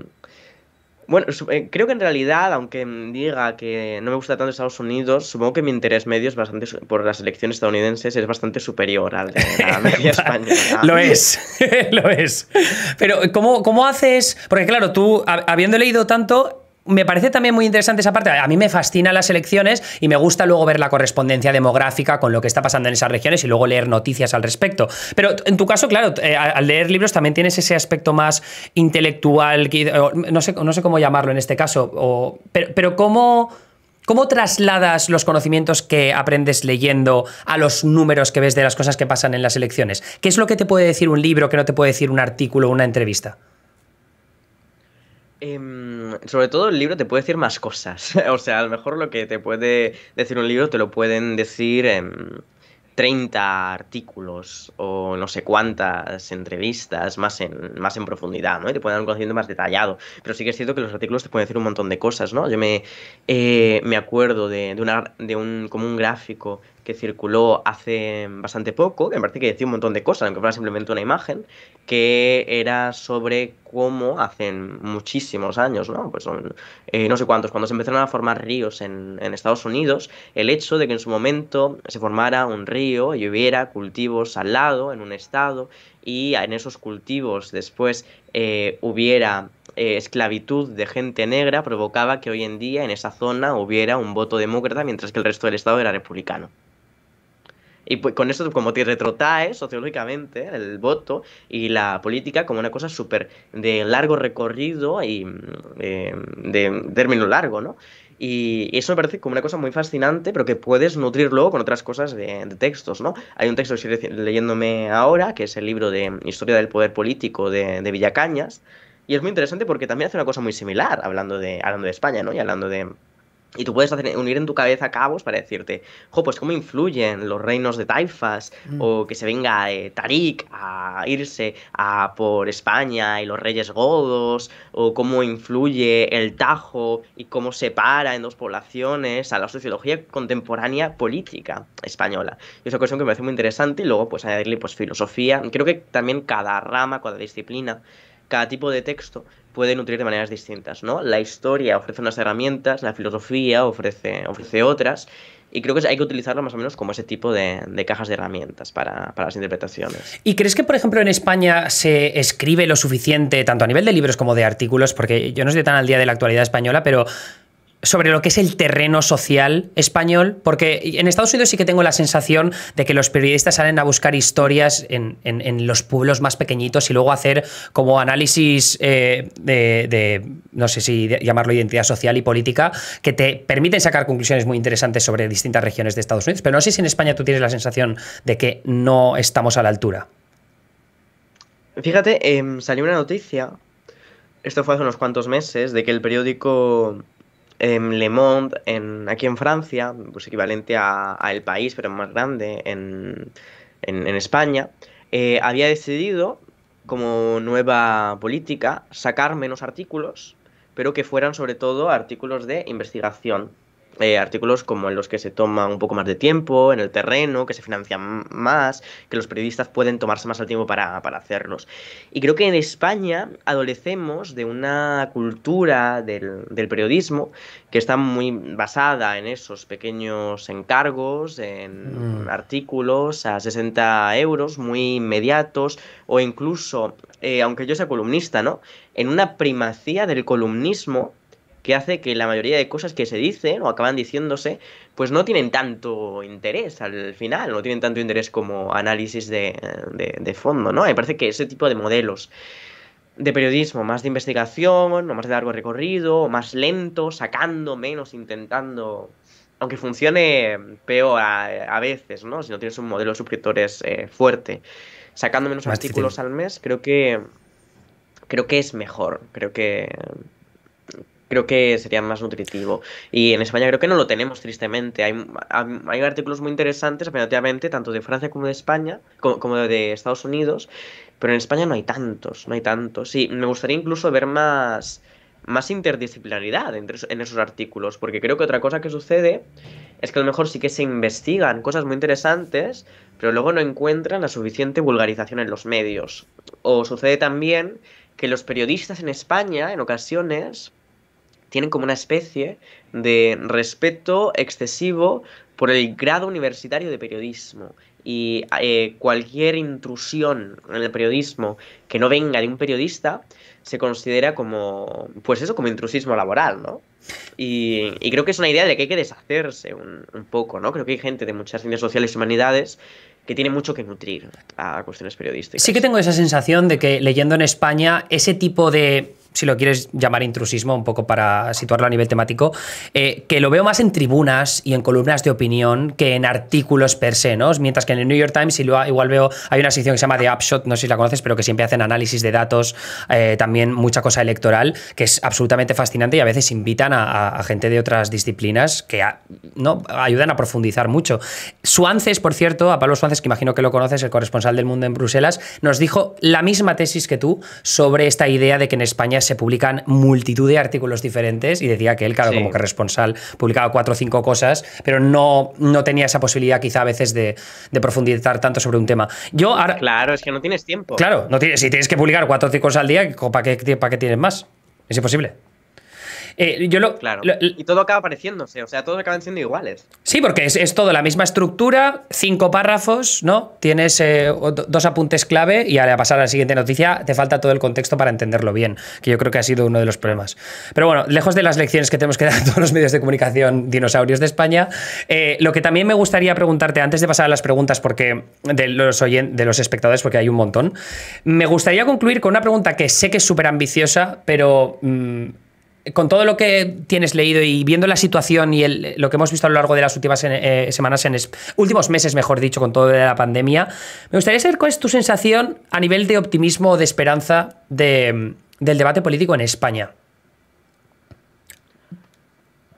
bueno, creo que en realidad, aunque diga que no me gusta tanto Estados Unidos, supongo que mi interés medio es bastante, por las elecciones estadounidenses es bastante superior al de la media española. Lo es, lo es. Pero ¿cómo haces? Porque claro, tú, habiendo leído tanto, me parece también muy interesante esa parte. A mí me fascinan las elecciones y me gusta luego ver la correspondencia demográfica con lo que está pasando en esas regiones y luego leer noticias al respecto. Pero en tu caso, claro, al leer libros también tienes ese aspecto más intelectual, no sé cómo llamarlo en este caso, pero ¿cómo trasladas los conocimientos que aprendes leyendo a los números que ves de las cosas que pasan en las elecciones? ¿Qué es lo que te puede decir un libro que no te puede decir un artículo o una entrevista? Sobre todo el libro te puede decir más cosas. O sea, a lo mejor lo que te puede decir un libro te lo pueden decir 30 artículos o no sé cuántas entrevistas más en profundidad, ¿no? Y te pueden dar un conocimiento más detallado. Pero sí que es cierto que los artículos te pueden decir un montón de cosas, ¿no? Yo me acuerdo como un gráfico que circuló hace bastante poco, que me parece que decía un montón de cosas, aunque fuera simplemente una imagen, que era sobre cómo hace muchísimos años, ¿no? Pues son no sé cuántos, cuando se empezaron a formar ríos en Estados Unidos, el hecho de que en su momento se formara un río y hubiera cultivos al lado, en un estado, y en esos cultivos después hubiera esclavitud de gente negra, provocaba que hoy en día en esa zona hubiera un voto demócrata, mientras que el resto del estado era republicano. Y pues con eso como te retrotrae sociológicamente el voto y la política como una cosa súper de largo recorrido y de término largo, ¿no? Y eso me parece como una cosa muy fascinante, pero que puedes nutrir luego con otras cosas de textos, ¿no? Hay un texto que estoy leyéndome ahora, que es el libro de Historia del Poder Político de Villacañas, y es muy interesante porque también hace una cosa muy similar, hablando de España, ¿no? Y hablando de... Y tú puedes unir en tu cabeza cabos para decirte, jo, pues cómo influyen los reinos de taifas, o que se venga Tarik a irse por España y los reyes godos, o cómo influye el Tajo y cómo separa en dos poblaciones a la sociología contemporánea política española. Y es una cuestión que me parece muy interesante y luego pues añadirle pues filosofía. Creo que también cada rama, cada disciplina, cada tipo de texto puede nutrir de maneras distintas, ¿no? La historia ofrece unas herramientas, la filosofía ofrece otras, y creo que hay que utilizarlo más o menos como ese tipo de cajas de herramientas para las interpretaciones. ¿Y crees que, por ejemplo, en España se escribe lo suficiente, tanto a nivel de libros como de artículos? Porque yo no estoy tan al día de la actualidad española, pero sobre lo que es el terreno social español, porque en Estados Unidos sí que tengo la sensación de que los periodistas salen a buscar historias en los pueblos más pequeñitos y luego hacer como análisis no sé si llamarlo identidad social y política, que te permiten sacar conclusiones muy interesantes sobre distintas regiones de Estados Unidos. Pero no sé si en España tú tienes la sensación de que no estamos a la altura. Fíjate, salió una noticia, esto fue hace unos cuantos meses, de que el periódico Le Monde, aquí en Francia, pues equivalente a El País, pero más grande en España, había decidido, como nueva política, sacar menos artículos, pero que fueran sobre todo artículos de investigación. Artículos como en los que se toma un poco más de tiempo en el terreno, que se financian más, que los periodistas pueden tomarse más el tiempo para hacerlos. Y creo que en España adolecemos de una cultura del periodismo que está muy basada en esos pequeños encargos, en artículos a 60 euros, muy inmediatos, o incluso, aunque yo sea columnista, ¿no? En una primacía del columnismo que hace que la mayoría de cosas que se dicen o acaban diciéndose, pues no tienen tanto interés al final, no tienen tanto interés como análisis de fondo, ¿no? Me parece que ese tipo de modelos de periodismo, más de investigación, o más de largo recorrido, o más lento, sacando menos, intentando, aunque funcione peor a veces, ¿no? Si no tienes un modelo de suscriptores fuerte, sacando menos Más artículos difícil. al mes, creo que es mejor, creo que creo que sería más nutritivo. Y en España creo que no lo tenemos, tristemente. Hay artículos muy interesantes, efectivamente, tanto de Francia como de España, como de Estados Unidos, pero en España no hay tantos, no hay tantos. Sí, me gustaría incluso ver más interdisciplinaridad en esos artículos, porque creo que otra cosa que sucede es que a lo mejor sí que se investigan cosas muy interesantes, pero luego no encuentran la suficiente vulgarización en los medios. O sucede también que los periodistas en España, en ocasiones, tienen como una especie de respeto excesivo por el grado universitario de periodismo. Y cualquier intrusión en el periodismo que no venga de un periodista se considera como, pues eso, como intrusismo laboral, ¿no? Y creo que es una idea de que hay que deshacerse un poco, ¿no? Creo que hay gente de muchas ciencias sociales y humanidades que tiene mucho que nutrir a cuestiones periodísticas. Sí que tengo esa sensación de que leyendo en España ese tipo de, si lo quieres llamar intrusismo, un poco para situarlo a nivel temático, que lo veo más en tribunas y en columnas de opinión que en artículos per se, ¿no? Mientras que en el New York Times igual veo, hay una sección que se llama The Upshot, no sé si la conoces, pero que siempre hacen análisis de datos, también mucha cosa electoral, que es absolutamente fascinante y a veces invitan a gente de otras disciplinas que ¿no? ayudan a profundizar mucho. Suances, por cierto, a Pablo Suances, que imagino que lo conoces, el corresponsal del Mundo en Bruselas, nos dijo la misma tesis que tú sobre esta idea de que en España se publican multitud de artículos diferentes y decía que él, claro, como que responsable, publicaba 4 o 5 cosas, pero no tenía esa posibilidad quizá a veces de profundizar tanto sobre un tema. Yo ahora, claro, es que no tienes tiempo. Claro, si tienes que publicar 4 o 5 cosas al día, ¿para qué tienes más? Es imposible. Claro. Y todo acaba pareciéndose, o sea, todos acaban siendo iguales. Sí, porque es todo la misma estructura, 5 párrafos, ¿no? Tienes 2 apuntes clave y al pasar a la siguiente noticia te falta todo el contexto para entenderlo bien, que yo creo que ha sido uno de los problemas. Pero bueno, lejos de las lecciones que tenemos que dar a todos los medios de comunicación dinosaurios de España, lo que también me gustaría preguntarte, antes de pasar a las preguntas de los espectadores, porque hay un montón, me gustaría concluir con una pregunta que sé que es súper ambiciosa, pero con todo lo que tienes leído y viendo la situación y lo que hemos visto a lo largo de las últimas semanas, últimos meses, mejor dicho, con todo de la pandemia, me gustaría saber cuál es tu sensación a nivel de optimismo o de esperanza del debate político en España.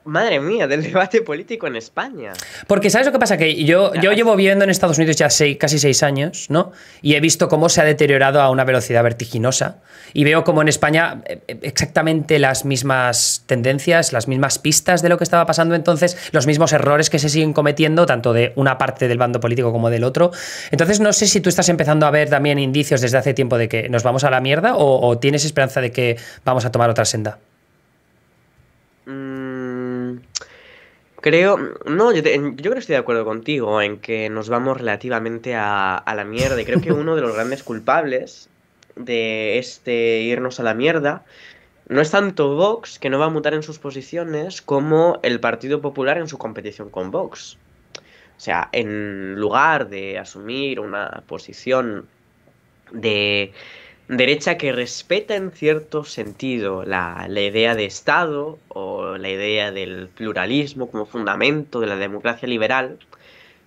Madre mía, del debate político en España. Porque ¿sabes lo que pasa? Que yo llevo viviendo en Estados Unidos ya casi 6 años, ¿no? Y he visto cómo se ha deteriorado a una velocidad vertiginosa. Y veo como en España exactamente las mismas tendencias, las mismas pistas de lo que estaba pasando entonces, los mismos errores que se siguen cometiendo, tanto de una parte del bando político como del otro. Entonces no sé si tú estás empezando a ver también indicios desde hace tiempo de que nos vamos a la mierda o tienes esperanza de que vamos a tomar otra senda. Yo creo que estoy de acuerdo contigo en que nos vamos relativamente a la mierda. Y creo que uno de los grandes culpables de irnos a la mierda no es tanto Vox, que no va a mutar en sus posiciones, como el Partido Popular en su competición con Vox. O sea, en lugar de asumir una posición de derecha que respeta en cierto sentido la idea de Estado o la idea del pluralismo como fundamento de la democracia liberal,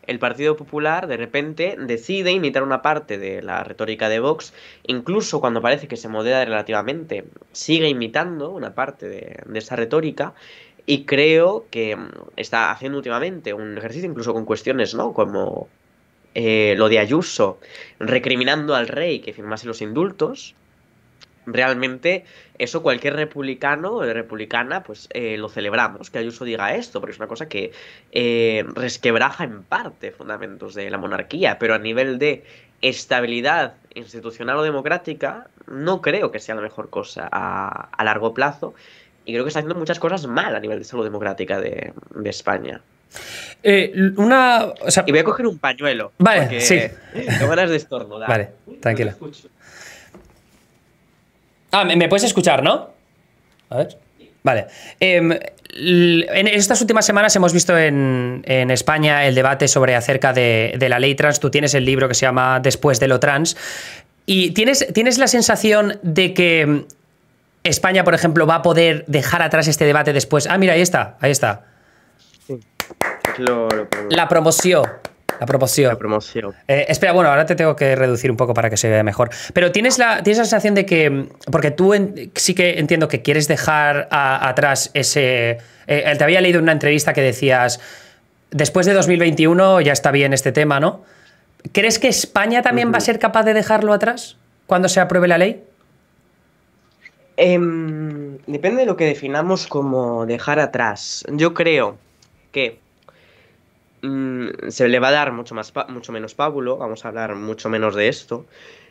el Partido Popular de repente decide imitar una parte de la retórica de Vox, incluso cuando parece que se modera relativamente, sigue imitando una parte de esa retórica. Y creo que está haciendo últimamente un ejercicio incluso con cuestiones, ¿no? Como lo de Ayuso recriminando al rey que firmase los indultos. Realmente eso cualquier republicano o republicana pues lo celebramos, que Ayuso diga esto, porque es una cosa que resquebraja en parte fundamentos de la monarquía, pero a nivel de estabilidad institucional o democrática no creo que sea la mejor cosa a largo plazo, y creo que está haciendo muchas cosas mal a nivel de salud democrática de España. Y voy a coger un pañuelo. Vale, porque sí. tengo ganas de estornudar. Vale, tranquila. ¿Me puedes escuchar, no? A ver. Vale. En estas últimas semanas hemos visto en España el debate acerca de la ley trans. Tú tienes el libro que se llama Después de lo trans. ¿Y tienes la sensación de que España, por ejemplo, va a poder dejar atrás este debate después? Mira, ahí está. Sí. La promoción. La promoción. La promoción. Espera, bueno, ahora te tengo que reducir un poco para que se vea mejor. Pero tienes la sensación de que, porque tú sí que entiendo que quieres dejar atrás ese... te había leído en una entrevista que decías, después de 2021 ya está bien este tema, ¿no? ¿Crees que España también va a ser capaz de dejarlo atrás cuando se apruebe la ley? Depende de lo que definamos como dejar atrás. Yo creo que se le va a dar mucho menos pábulo, vamos a hablar mucho menos de esto.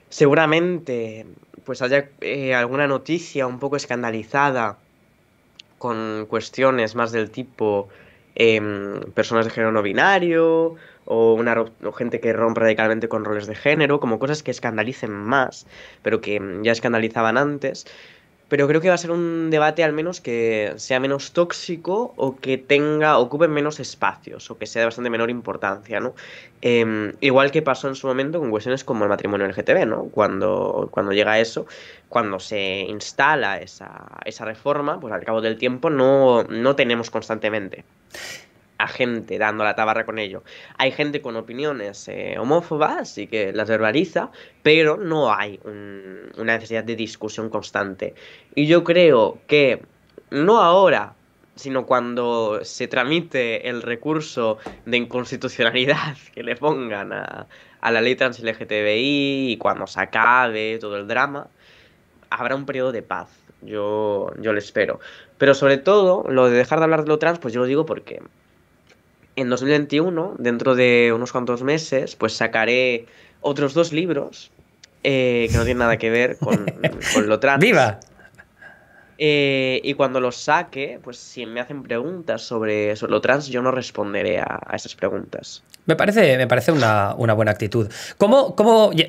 Seguramente pues haya alguna noticia un poco escandalizada con cuestiones más del tipo personas de género no binario o gente que rompe radicalmente con roles de género, como cosas que escandalicen más, pero que ya escandalizaban antes. Pero creo que va a ser un debate al menos que sea menos tóxico o que ocupe menos espacios o que sea de bastante menor importancia, ¿no? Igual que pasó en su momento con cuestiones como el matrimonio LGTB, ¿no? Cuando llega eso, cuando se instala esa reforma, pues al cabo del tiempo no tenemos constantemente a gente dando la tabarra con ello. Hay gente con opiniones homófobas y que las verbaliza, pero no hay una necesidad de discusión constante. Y yo creo que no ahora, sino cuando se tramite el recurso de inconstitucionalidad que le pongan a la ley trans LGTBI y cuando se acabe todo el drama, habrá un periodo de paz. Yo lo espero. Pero sobre todo, lo de dejar de hablar de lo trans, pues yo lo digo porque en 2021, dentro de unos cuantos meses, pues sacaré otros 2 libros que no tienen nada que ver con lo trans. ¡Viva! Y cuando los saque, pues si me hacen preguntas sobre lo trans, yo no responderé a esas preguntas. Me parece una buena actitud.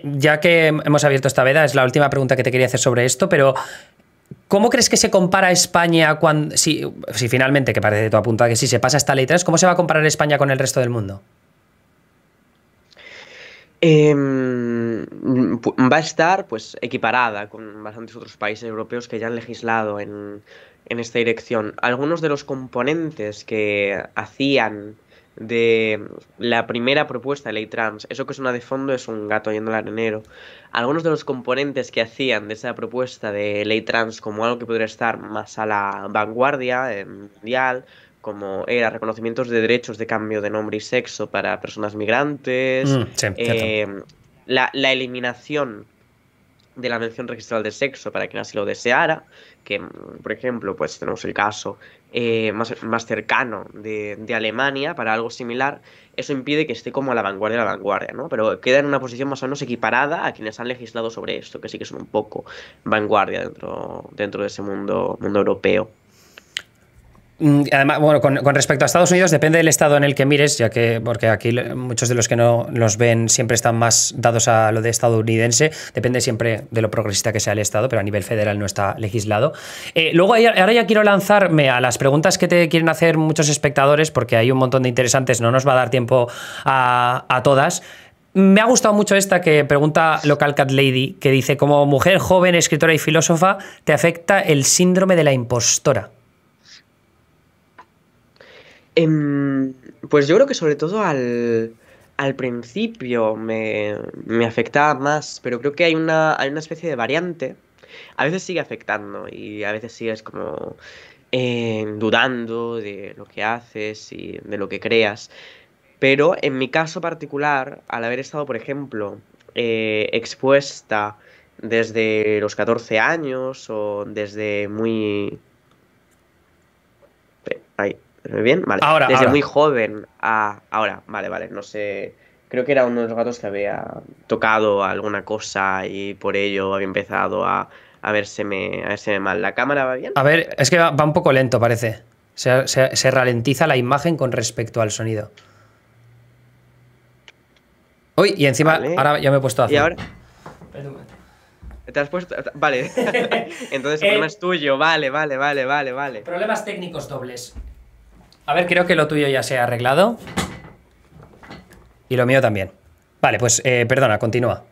Ya que hemos abierto esta veda, es la última pregunta que te quería hacer sobre esto, pero ¿cómo crees que se compara España si finalmente, que parece tu apunta que sí, se pasa esta ley trans, cómo se va a comparar España con el resto del mundo? Va a estar pues equiparada con bastantes otros países europeos que ya han legislado en esta dirección. Algunos de los componentes que hacían de la primera propuesta de ley trans, eso que suena de fondo es un gato yendo al arenero. Algunos de los componentes que hacían de esa propuesta de ley trans como algo que podría estar más a la vanguardia mundial, como era reconocimientos de derechos de cambio de nombre y sexo para personas migrantes, Sí, la eliminación de la mención registral de sexo para quien así lo deseara, que por ejemplo pues tenemos el caso más cercano de Alemania para algo similar. Eso impide que esté como a la vanguardia, ¿no? Pero queda en una posición más o menos equiparada a quienes han legislado sobre esto, que sí que son un poco vanguardia dentro de ese mundo europeo. Además, bueno, con respecto a Estados Unidos, depende del estado en el que mires, porque aquí muchos de los que no los ven siempre están más dados a lo de estadounidense, depende siempre de lo progresista que sea el estado, pero a nivel federal no está legislado. Luego, ahora ya quiero lanzarme a las preguntas que te quieren hacer muchos espectadores, porque hay un montón de interesantes, no nos va a dar tiempo a todas. Me ha gustado mucho esta que pregunta Local Cat Lady, que dice: como mujer joven, escritora y filósofa, ¿te afecta el síndrome de la impostora? Pues yo creo que sobre todo al principio me afectaba más, pero creo que hay una especie de variante. A veces sigue afectando y a veces sigues como dudando de lo que haces y de lo que creas. Pero en mi caso particular, al haber estado, por ejemplo, expuesta desde los 14 años o desde muy... Ahí. ¿Bien? Vale. Desde muy joven a ahora. Vale. No sé. Creo que era uno de los gatos que había tocado alguna cosa y por ello había empezado a verseme mal. ¿La cámara va bien? A ver, es que va un poco lento, parece. Se ralentiza la imagen con respecto al sonido. Uy, y encima, vale. Ahora ya me he puesto azul. ¿Y ahora? ¿Te has puesto? Vale. Entonces el problema es tuyo. Vale. Problemas técnicos dobles. A ver, creo que lo tuyo ya se ha arreglado. Y lo mío también. Vale, pues perdona, continúa.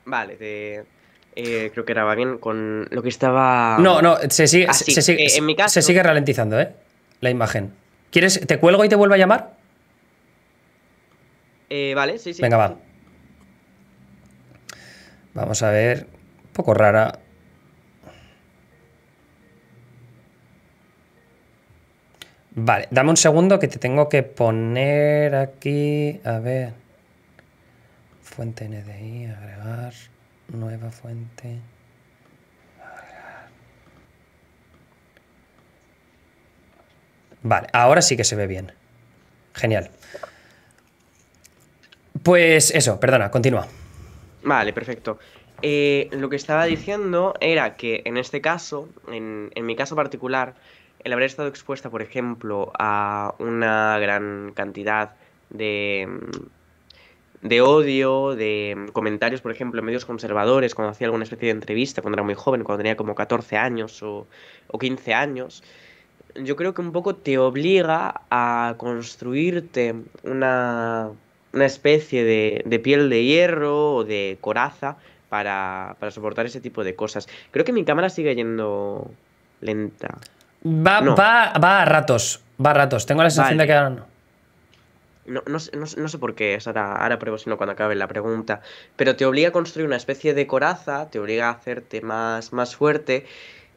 Vale, creo que era va bien con lo que estaba... No, se sigue, en mi caso... se sigue ralentizando, la imagen. ¿Quieres, te cuelgo y te vuelvo a llamar? Vale, sí, sí. Venga, va. Sí. Vamos a ver. Un poco rara. Vale, dame un segundo que te tengo que poner aquí. A ver. Fuente NDI, agregar. Nueva fuente. Vale, ahora sí que se ve bien. Genial. Pues eso, perdona, continúa. Vale, perfecto. Lo que estaba diciendo era que en este caso, en mi caso particular, el haber estado expuesta, por ejemplo, a una gran cantidad de odio, de comentarios, por ejemplo, en medios conservadores, cuando hacía alguna especie de entrevista, cuando era muy joven, cuando tenía como 14 años o 15 años, yo creo que un poco te obliga a construirte una especie de piel de hierro o de coraza para soportar ese tipo de cosas. Creo que mi cámara sigue yendo lenta. No, Va a ratos. Va a ratos. Tengo la sensación de que vale. ahora no. No sé por qué, es ahora pruebo sino cuando acabe la pregunta, pero te obliga a construir una especie de coraza, te obliga a hacerte más fuerte,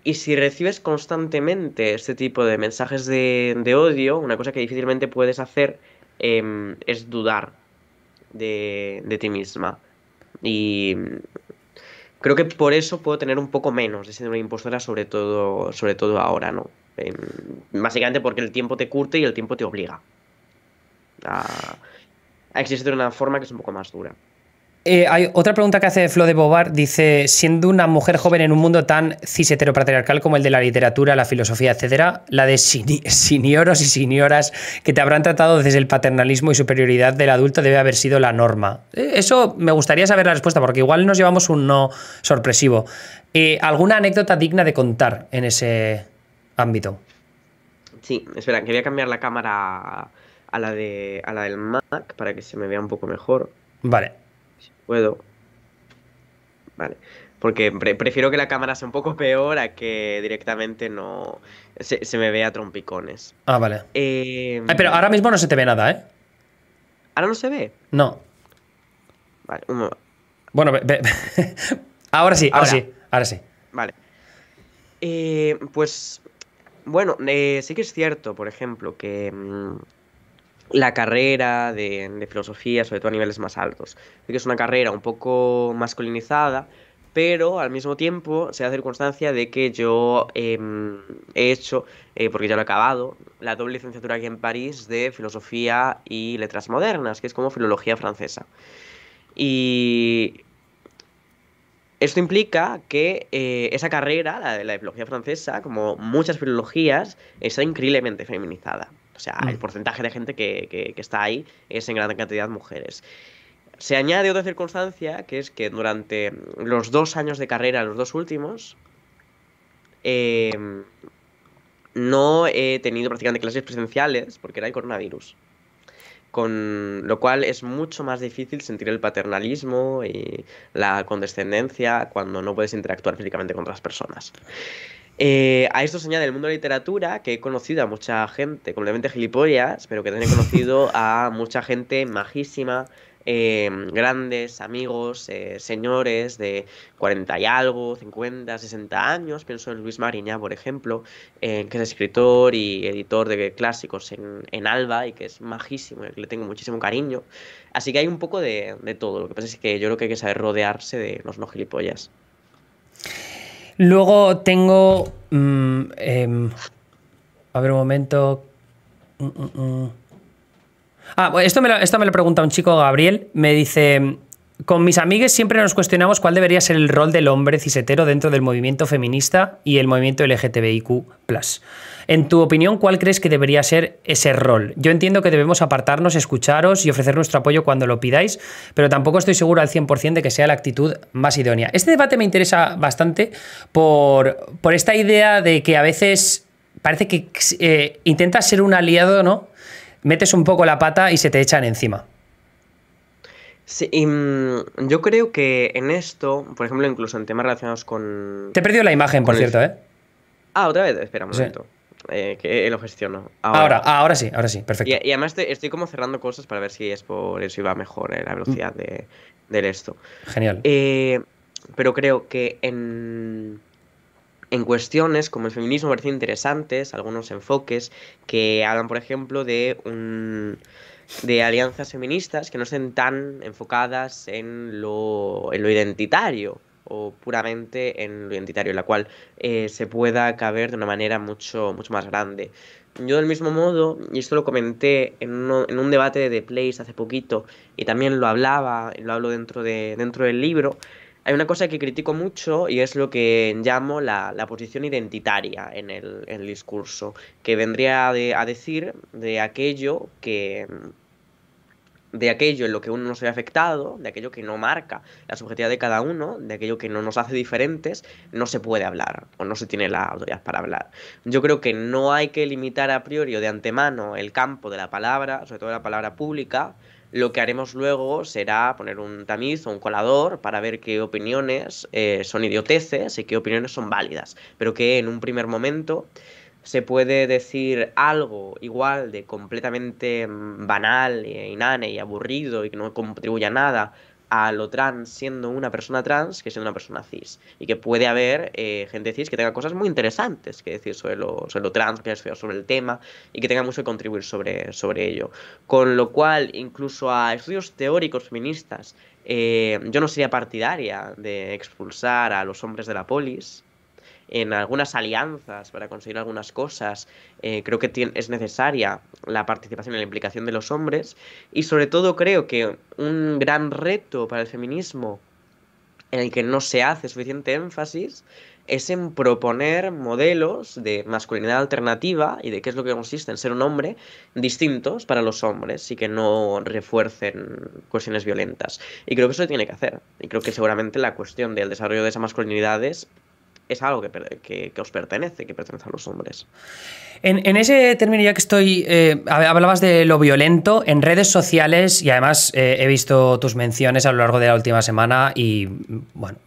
y si recibes constantemente este tipo de mensajes de odio, una cosa que difícilmente puedes hacer es dudar de ti misma. Y creo que por eso puedo tener un poco menos de síndrome de impostora, sobre todo ahora, ¿no? Básicamente porque el tiempo te curte y el tiempo te obliga a, a existir de una forma que es un poco más dura. Hay otra pregunta que hace Flo de Bobar. Dice, siendo una mujer joven en un mundo tan cis heteropatriarcal como el de la literatura, la filosofía, etcétera, la de señoros y señoras que te habrán tratado desde el paternalismo y superioridad del adulto debe haber sido la norma. Eso me gustaría saber la respuesta, porque igual nos llevamos un no sorpresivo. ¿Alguna anécdota digna de contar en ese ámbito? Sí, espera, que voy a cambiar la cámara a la del Mac para que se me vea un poco mejor. Vale. Si puedo. Vale. Porque prefiero que la cámara sea un poco peor a que directamente no se me vea trompicones. Ah, vale. Eh, Pero ahora mismo no se te ve nada, ¿eh? ¿Ahora no se ve? No. Vale, Bueno, ahora sí, ahora ahora. sí, ahora sí. Vale. Pues, bueno, sí que es cierto, por ejemplo, que la carrera de filosofía, sobre todo a niveles más altos, sí que es una carrera un poco masculinizada, pero al mismo tiempo se da circunstancia de que yo he hecho, porque ya lo he acabado, la doble licenciatura aquí en París de filosofía y letras modernas, que es como filología francesa. Y esto implica que esa carrera, la de filología francesa, como muchas filologías, está increíblemente feminizada. O sea, el porcentaje de gente que está ahí es en gran cantidad mujeres. Se añade otra circunstancia, que es que durante los 2 años de carrera, los dos últimos, eh, no he tenido prácticamente clases presenciales porque era el coronavirus. Con lo cual es mucho más difícil sentir el paternalismo y la condescendencia cuando no puedes interactuar físicamente con otras personas. A esto se añade el mundo de la literatura, que he conocido a mucha gente completamente gilipollas, pero que también he conocido a mucha gente majísima, grandes amigos, señores de 40 y algo, 50, 60 años. Pienso en Luis Mariña, por ejemplo, que es escritor y editor de clásicos en Alba y que es majísimo, y que le tengo muchísimo cariño. Así que hay un poco de todo. Lo que pasa es que yo creo que hay que saber rodearse de los no gilipollas. Luego tengo... a ver un momento... bueno, esto me lo pregunta un chico, Gabriel. Me dice... Con mis amigues siempre nos cuestionamos cuál debería ser el rol del hombre cisetero dentro del movimiento feminista y el movimiento LGTBIQ+. En tu opinión, ¿cuál crees que debería ser ese rol? Yo entiendo que debemos apartarnos, escucharos y ofrecer nuestro apoyo cuando lo pidáis, pero tampoco estoy seguro al 100% de que sea la actitud más idónea. Este debate me interesa bastante por esta idea de que a veces parece que intentas ser un aliado, ¿no? Metes un poco la pata y se te echan encima. Sí, yo creo que en esto, por ejemplo, incluso en temas relacionados con... Te he perdido la imagen, por cierto, ¿eh? Ah, otra vez, espera un Sí. momento. que lo gestiono. Ahora sí, perfecto. Y además estoy como cerrando cosas para ver si es por eso iba mejor la velocidad del esto. Genial. Pero creo que en cuestiones como el feminismo me parecen interesantes algunos enfoques que hablan, por ejemplo, de alianzas feministas que no estén tan enfocadas en lo identitario o puramente en lo identitario, en la cual se pueda caber de una manera mucho, mucho más grande. Yo del mismo modo, y esto lo comenté en un debate de The Place hace poquito, y también lo hablo dentro del libro, hay una cosa que critico mucho y es lo que llamo la posición identitaria en el discurso, que vendría a decir de aquello en lo que uno no se ve afectado, de aquello que no marca la subjetividad de cada uno, de aquello que no nos hace diferentes, no se puede hablar o no se tiene la autoridad para hablar. Yo creo que no hay que limitar a priori o de antemano el campo de la palabra, sobre todo de la palabra pública. Lo que haremos luego será poner un tamiz o un colador para ver qué opiniones son idioteces y qué opiniones son válidas, pero que en un primer momento se puede decir algo igual de completamente banal, inane y aburrido y que no contribuye a nada a lo trans siendo una persona trans que siendo una persona cis. Y que puede haber gente cis que tenga cosas muy interesantes que decir sobre lo trans, que sobre el tema y que tenga mucho que contribuir sobre ello. Con lo cual, incluso a estudios teóricos feministas, yo no sería partidaria de expulsar a los hombres de la polis en algunas alianzas para conseguir algunas cosas. Creo que es necesaria la participación y la implicación de los hombres y sobre todo creo que un gran reto para el feminismo en el que no se hace suficiente énfasis es en proponer modelos de masculinidad alternativa y de qué es lo que consiste en ser un hombre distintos para los hombres y que no refuercen cuestiones violentas. Y creo que eso se tiene que hacer. Y creo que seguramente la cuestión del desarrollo de esas masculinidades es algo que os pertenece, que pertenece a los hombres. En ese término, ya que estoy, hablabas de lo violento en redes sociales y además he visto tus menciones a lo largo de la última semana y, bueno,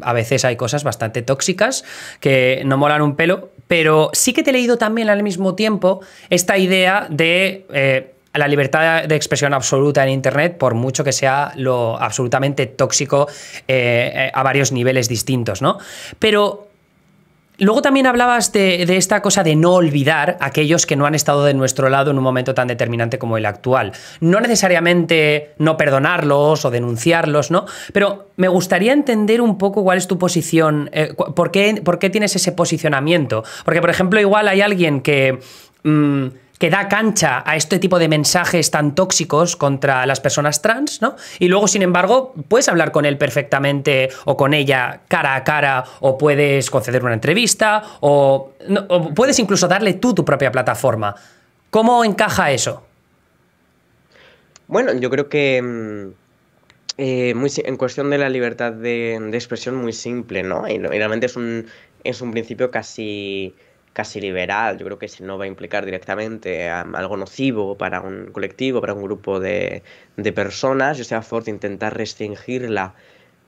a veces hay cosas bastante tóxicas que no molan un pelo, pero sí que te he leído también al mismo tiempo esta idea de la libertad de expresión absoluta en Internet, por mucho que sea lo absolutamente tóxico a varios niveles distintos, ¿no? Pero luego también hablabas de esta cosa de no olvidar a aquellos que no han estado de nuestro lado en un momento tan determinante como el actual. No necesariamente no perdonarlos o denunciarlos, ¿no? Pero me gustaría entender un poco cuál es tu posición, por qué tienes ese posicionamiento. Porque, por ejemplo, igual hay alguien que da cancha a este tipo de mensajes tan tóxicos contra las personas trans, ¿no? Y luego, sin embargo, puedes hablar con él perfectamente o con ella cara a cara, o puedes conceder una entrevista, o puedes incluso darle tú tu propia plataforma. ¿Cómo encaja eso? Bueno, yo creo que en cuestión de la libertad de expresión muy simple, ¿no? Y realmente es un principio casi liberal. Yo creo que si no va a implicar directamente algo nocivo para un colectivo, para un grupo de personas, yo estoy a favor de intentar restringirla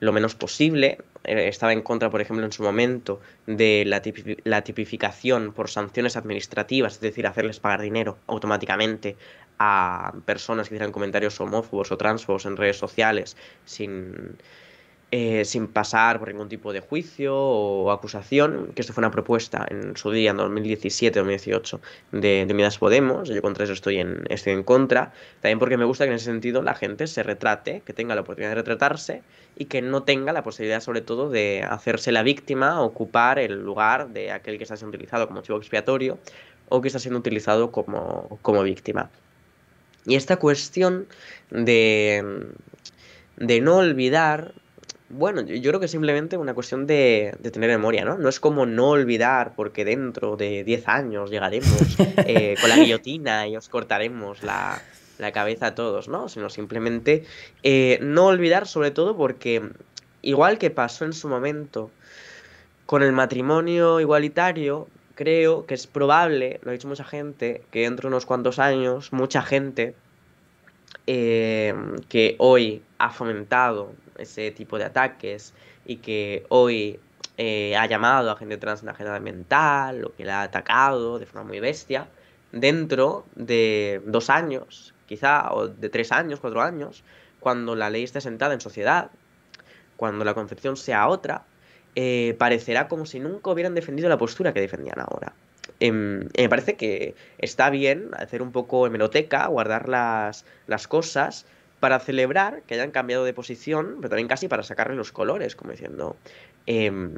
lo menos posible. Estaba en contra, por ejemplo, en su momento de la tipificación por sanciones administrativas, es decir, hacerles pagar dinero automáticamente a personas que hicieran comentarios homófobos o transfobos en redes sociales sin pasar por ningún tipo de juicio o acusación, que esto fue una propuesta en su día, en 2017-2018, de Unidas Podemos. Yo contra eso estoy en contra, también porque me gusta que en ese sentido la gente se retrate, que tenga la oportunidad de retratarse y que no tenga la posibilidad sobre todo de hacerse la víctima, ocupar el lugar de aquel que está siendo utilizado como chivo expiatorio o que está siendo utilizado como víctima. Y esta cuestión de no olvidar, bueno, yo creo que es simplemente una cuestión de tener memoria, ¿no? No es como no olvidar porque dentro de 10 años llegaremos con la guillotina y os cortaremos la cabeza a todos, ¿no? Sino simplemente no olvidar sobre todo porque igual que pasó en su momento con el matrimonio igualitario, creo que es probable, lo ha dicho mucha gente, que dentro de unos cuantos años mucha gente que hoy ha fomentado ese tipo de ataques y que hoy ha llamado a gente trans enajenada mental, o que la ha atacado de forma muy bestia, dentro de 2 años, quizá, o de 3 años, 4 años, cuando la ley esté sentada en sociedad, cuando la concepción sea otra, parecerá como si nunca hubieran defendido la postura que defendían ahora. Me parece que está bien hacer un poco hemeroteca, guardar las cosas para celebrar que hayan cambiado de posición, pero también casi para sacarle los colores, como diciendo, em,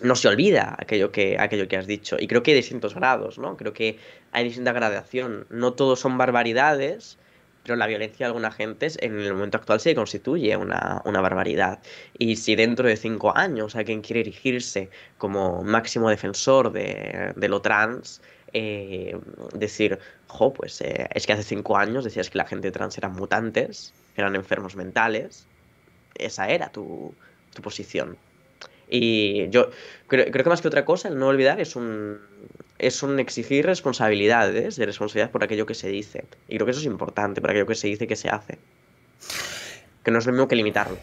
no se olvida aquello que has dicho. Y creo que hay distintos grados, ¿no? Creo que hay distinta gradación. No todos son barbaridades, pero la violencia de alguna gente en el momento actual se constituye una barbaridad. Y si dentro de 5 años alguien quiere erigirse como máximo defensor de lo trans, decir, jo, pues es que hace 5 años decías que la gente trans eran mutantes, eran enfermos mentales, esa era tu posición. Y yo creo que más que otra cosa, el no olvidar es un exigir responsabilidades, de responsabilidad por aquello que se dice. Y creo que eso es importante, por aquello que se dice y que se hace. Que no es lo mismo que limitarlo.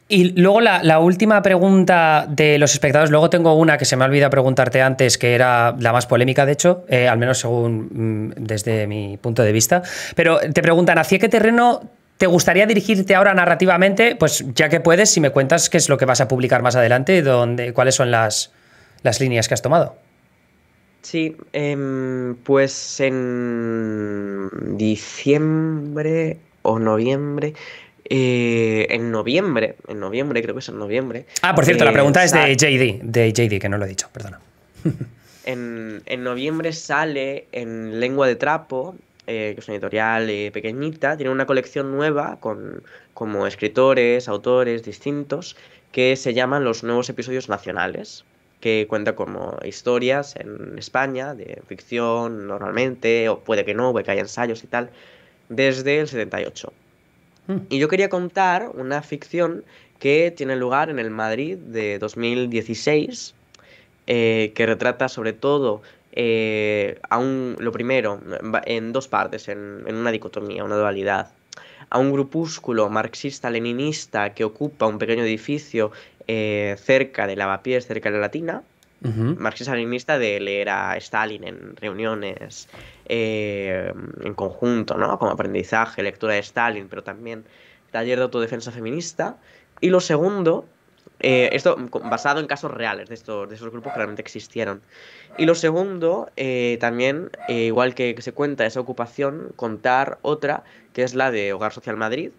Y luego la última pregunta de los espectadores, luego tengo una que se me ha olvidado preguntarte antes, que era la más polémica, de hecho, al menos según desde mi punto de vista. Pero te preguntan, ¿hacia qué terreno te gustaría dirigirte ahora narrativamente? Pues ya que puedes, si me cuentas qué es lo que vas a publicar más adelante, cuáles son las líneas que has tomado. Sí, pues en diciembre o noviembre. En noviembre, creo que es en noviembre. Ah, por cierto, la pregunta es de JD, que no lo he dicho, perdona. En noviembre sale en Lengua de Trapo, que es una editorial pequeñita, tiene una colección nueva con como escritores, autores distintos, que se llaman Los Nuevos Episodios Nacionales, que cuenta como historias en España, de ficción normalmente, o puede que no, puede que haya ensayos y tal, desde el 78. Y yo quería contar una ficción que tiene lugar en el Madrid de 2016, que retrata sobre todo lo primero, en dos partes, en una dicotomía, una dualidad. A un grupúsculo marxista-leninista que ocupa un pequeño edificio cerca de Lavapiés, cerca de la Latina. Marxista-leninista de leer a Stalin en reuniones en conjunto, ¿no? Como aprendizaje, lectura de Stalin, pero también taller de autodefensa feminista. Y lo segundo, esto basado en casos reales de esos grupos que realmente existieron. Y lo segundo, también, igual que se cuenta esa ocupación, contar otra, que es la de Hogar Social Madrid,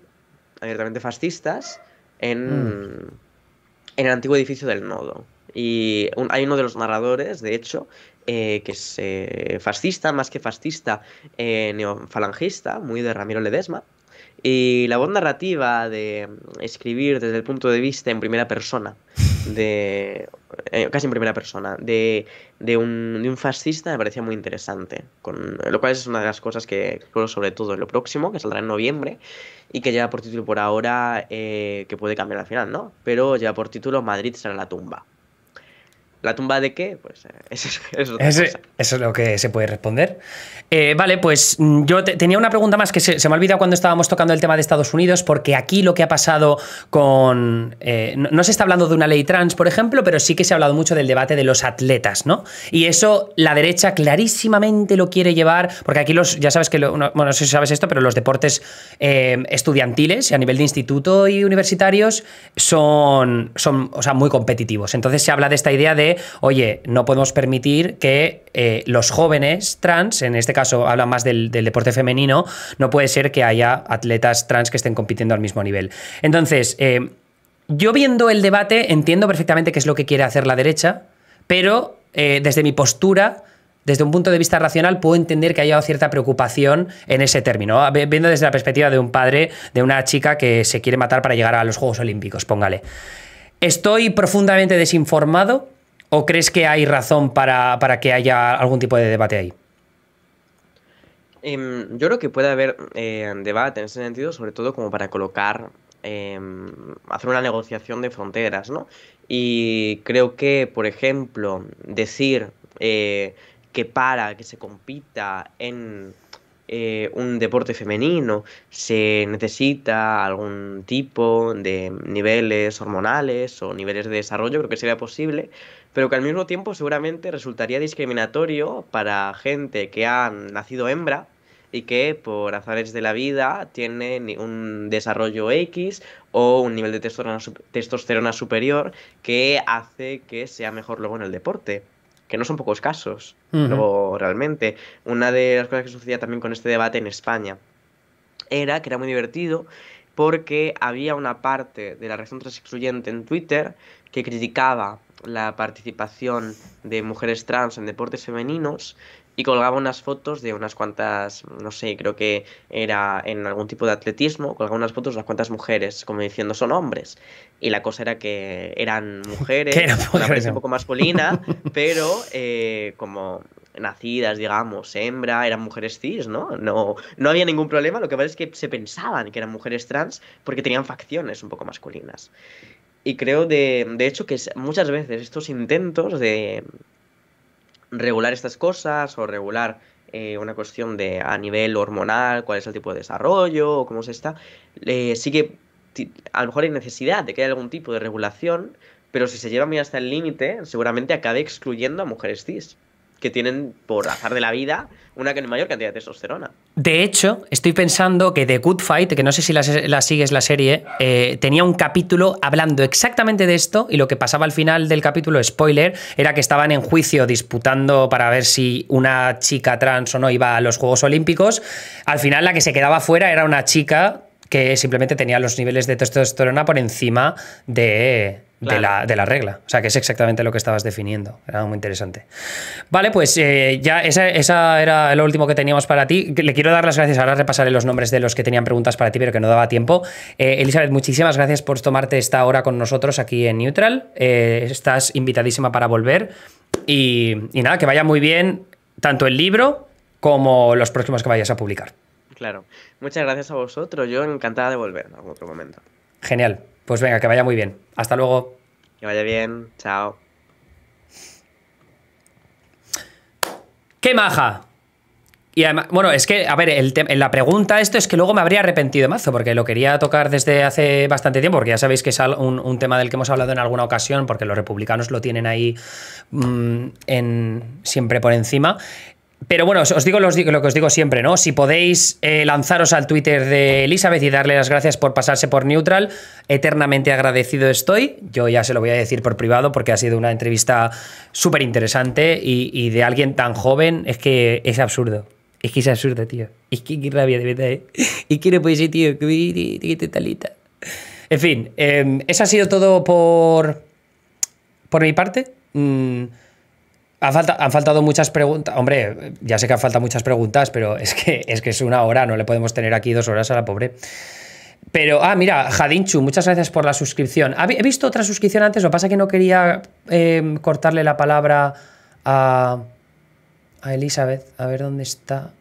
abiertamente fascistas, en el antiguo edificio del Nodo. Y hay uno de los narradores, de hecho, que es fascista, más que fascista, neofalangista, muy de Ramiro Ledesma. Y la voz narrativa de escribir desde el punto de vista en primera persona, casi en primera persona, de un fascista me parecía muy interesante. Con lo cual es una de las cosas que exploro sobre todo en lo próximo, que saldrá en noviembre, y que lleva por título por ahora, que puede cambiar al final, ¿no? Pero lleva por título Madrid será la tumba. ¿La tumba de qué? Pues eso es otra cosa. Eso es lo que se puede responder. Vale, pues yo tenía una pregunta más que se me ha olvidado cuando estábamos tocando el tema de Estados Unidos, porque aquí lo que ha pasado con... no se está hablando de una ley trans, por ejemplo, pero sí que se ha hablado mucho del debate de los atletas, ¿no? Y eso la derecha clarísimamente lo quiere llevar, porque aquí ya sabes que... bueno, no sé si sabes esto, pero los deportes estudiantiles a nivel de instituto y universitarios son o sea, muy competitivos. Entonces se habla de esta idea de oye, no podemos permitir que los jóvenes trans, en este caso hablan más del deporte femenino, no puede ser que haya atletas trans que estén compitiendo al mismo nivel. Entonces, yo viendo el debate entiendo perfectamente qué es lo que quiere hacer la derecha, pero desde mi postura, desde un punto de vista racional, puedo entender que haya cierta preocupación en ese término, viendo desde la perspectiva de un padre de una chica que se quiere matar para llegar a los Juegos Olímpicos, póngale. ¿Estoy profundamente desinformado o crees que hay razón para que haya algún tipo de debate ahí? Yo creo que puede haber debate en ese sentido, sobre todo como para colocar, hacer una negociación de fronteras, ¿no? Y creo que, por ejemplo, decir que para que se compita en un deporte femenino se necesita algún tipo de niveles hormonales o niveles de desarrollo, creo que sería posible, pero que al mismo tiempo seguramente resultaría discriminatorio para gente que ha nacido hembra y que por azares de la vida tiene un desarrollo X o un nivel de testosterona superior que hace que sea mejor luego en el deporte, que no son pocos casos. Luego, realmente, una de las cosas que sucedía también con este debate en España era que era muy divertido porque había una parte de la reacción transexcluyente en Twitter que criticaba la participación de mujeres trans en deportes femeninos y colgaba unas fotos de unas cuantas, no sé, creo que era en algún tipo de atletismo, colgaba unas fotos de unas cuantas mujeres, como diciendo son hombres. Y la cosa era que eran mujeres, Que era una apariencia un no. poco masculina, pero como nacidas, digamos, hembra, eran mujeres cis, ¿no? No había ningún problema, lo que pasa es que se pensaban que eran mujeres trans porque tenían facciones un poco masculinas. Y creo de hecho que muchas veces estos intentos de regular estas cosas o regular una cuestión de a nivel hormonal, cuál es el tipo de desarrollo o cómo se está, sí que a lo mejor hay necesidad de que haya algún tipo de regulación, pero si se lleva muy hasta el límite, seguramente acabe excluyendo a mujeres cis, que tienen, por azar de la vida, una mayor cantidad de testosterona. De hecho, estoy pensando que The Good Fight, que no sé si la sigues la serie, tenía un capítulo hablando exactamente de esto, y lo que pasaba al final del capítulo, spoiler, era que estaban en juicio disputando para ver si una chica trans o no iba a los Juegos Olímpicos. Al final la que se quedaba fuera era una chica que simplemente tenía los niveles de testosterona por encima de la regla. O sea, que es exactamente lo que estabas definiendo. Era muy interesante. Vale, pues ya esa era lo último que teníamos para ti. Le quiero dar las gracias. Ahora repasaré los nombres de los que tenían preguntas para ti, pero que no daba tiempo. Elizabeth, muchísimas gracias por tomarte esta hora con nosotros aquí en Neutral. Estás invitadísima para volver. Y nada, que vaya muy bien tanto el libro como los próximos que vayas a publicar. Claro. Muchas gracias a vosotros. Yo encantada de volver en algún otro momento. Genial. Pues venga, que vaya muy bien. Hasta luego. Que vaya bien. Chao. ¡Qué maja! Y además, bueno, es que, a ver, en la pregunta esto es que luego me habría arrepentido mazo, porque lo quería tocar desde hace bastante tiempo, porque ya sabéis que es un tema del que hemos hablado en alguna ocasión, porque los republicanos lo tienen ahí siempre por encima. Pero bueno, os digo lo que os digo siempre, ¿no? Si podéis lanzaros al Twitter de Elizabeth y darle las gracias por pasarse por Neutral, eternamente agradecido estoy. Yo ya se lo voy a decir por privado porque ha sido una entrevista súper interesante y de alguien tan joven. Es que es absurdo. Es que es absurdo, tío. Es que qué rabia, de verdad, ¿eh? Y que no puede ser, tío. Que talita. En fin, eso ha sido todo por mi parte. Han faltado muchas preguntas. Hombre, ya sé que han faltado muchas preguntas, pero es que es una hora, no le podemos tener aquí 2 horas a la pobre. Pero, mira, Jadinchu, muchas gracias por la suscripción. He visto otra suscripción antes, lo que pasa es que no quería cortarle la palabra a Elizabeth. A ver dónde está.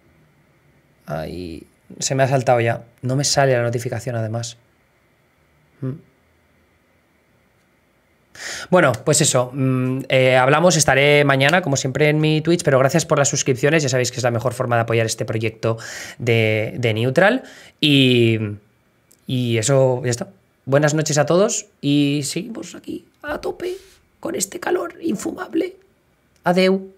Ahí. Se me ha saltado ya. No me sale la notificación, además. Bueno, pues eso, hablamos, estaré mañana como siempre en mi Twitch, pero gracias por las suscripciones, ya sabéis que es la mejor forma de apoyar este proyecto de Neutral y eso, ya está. Buenas noches a todos y seguimos aquí a tope con este calor infumable. Adeu.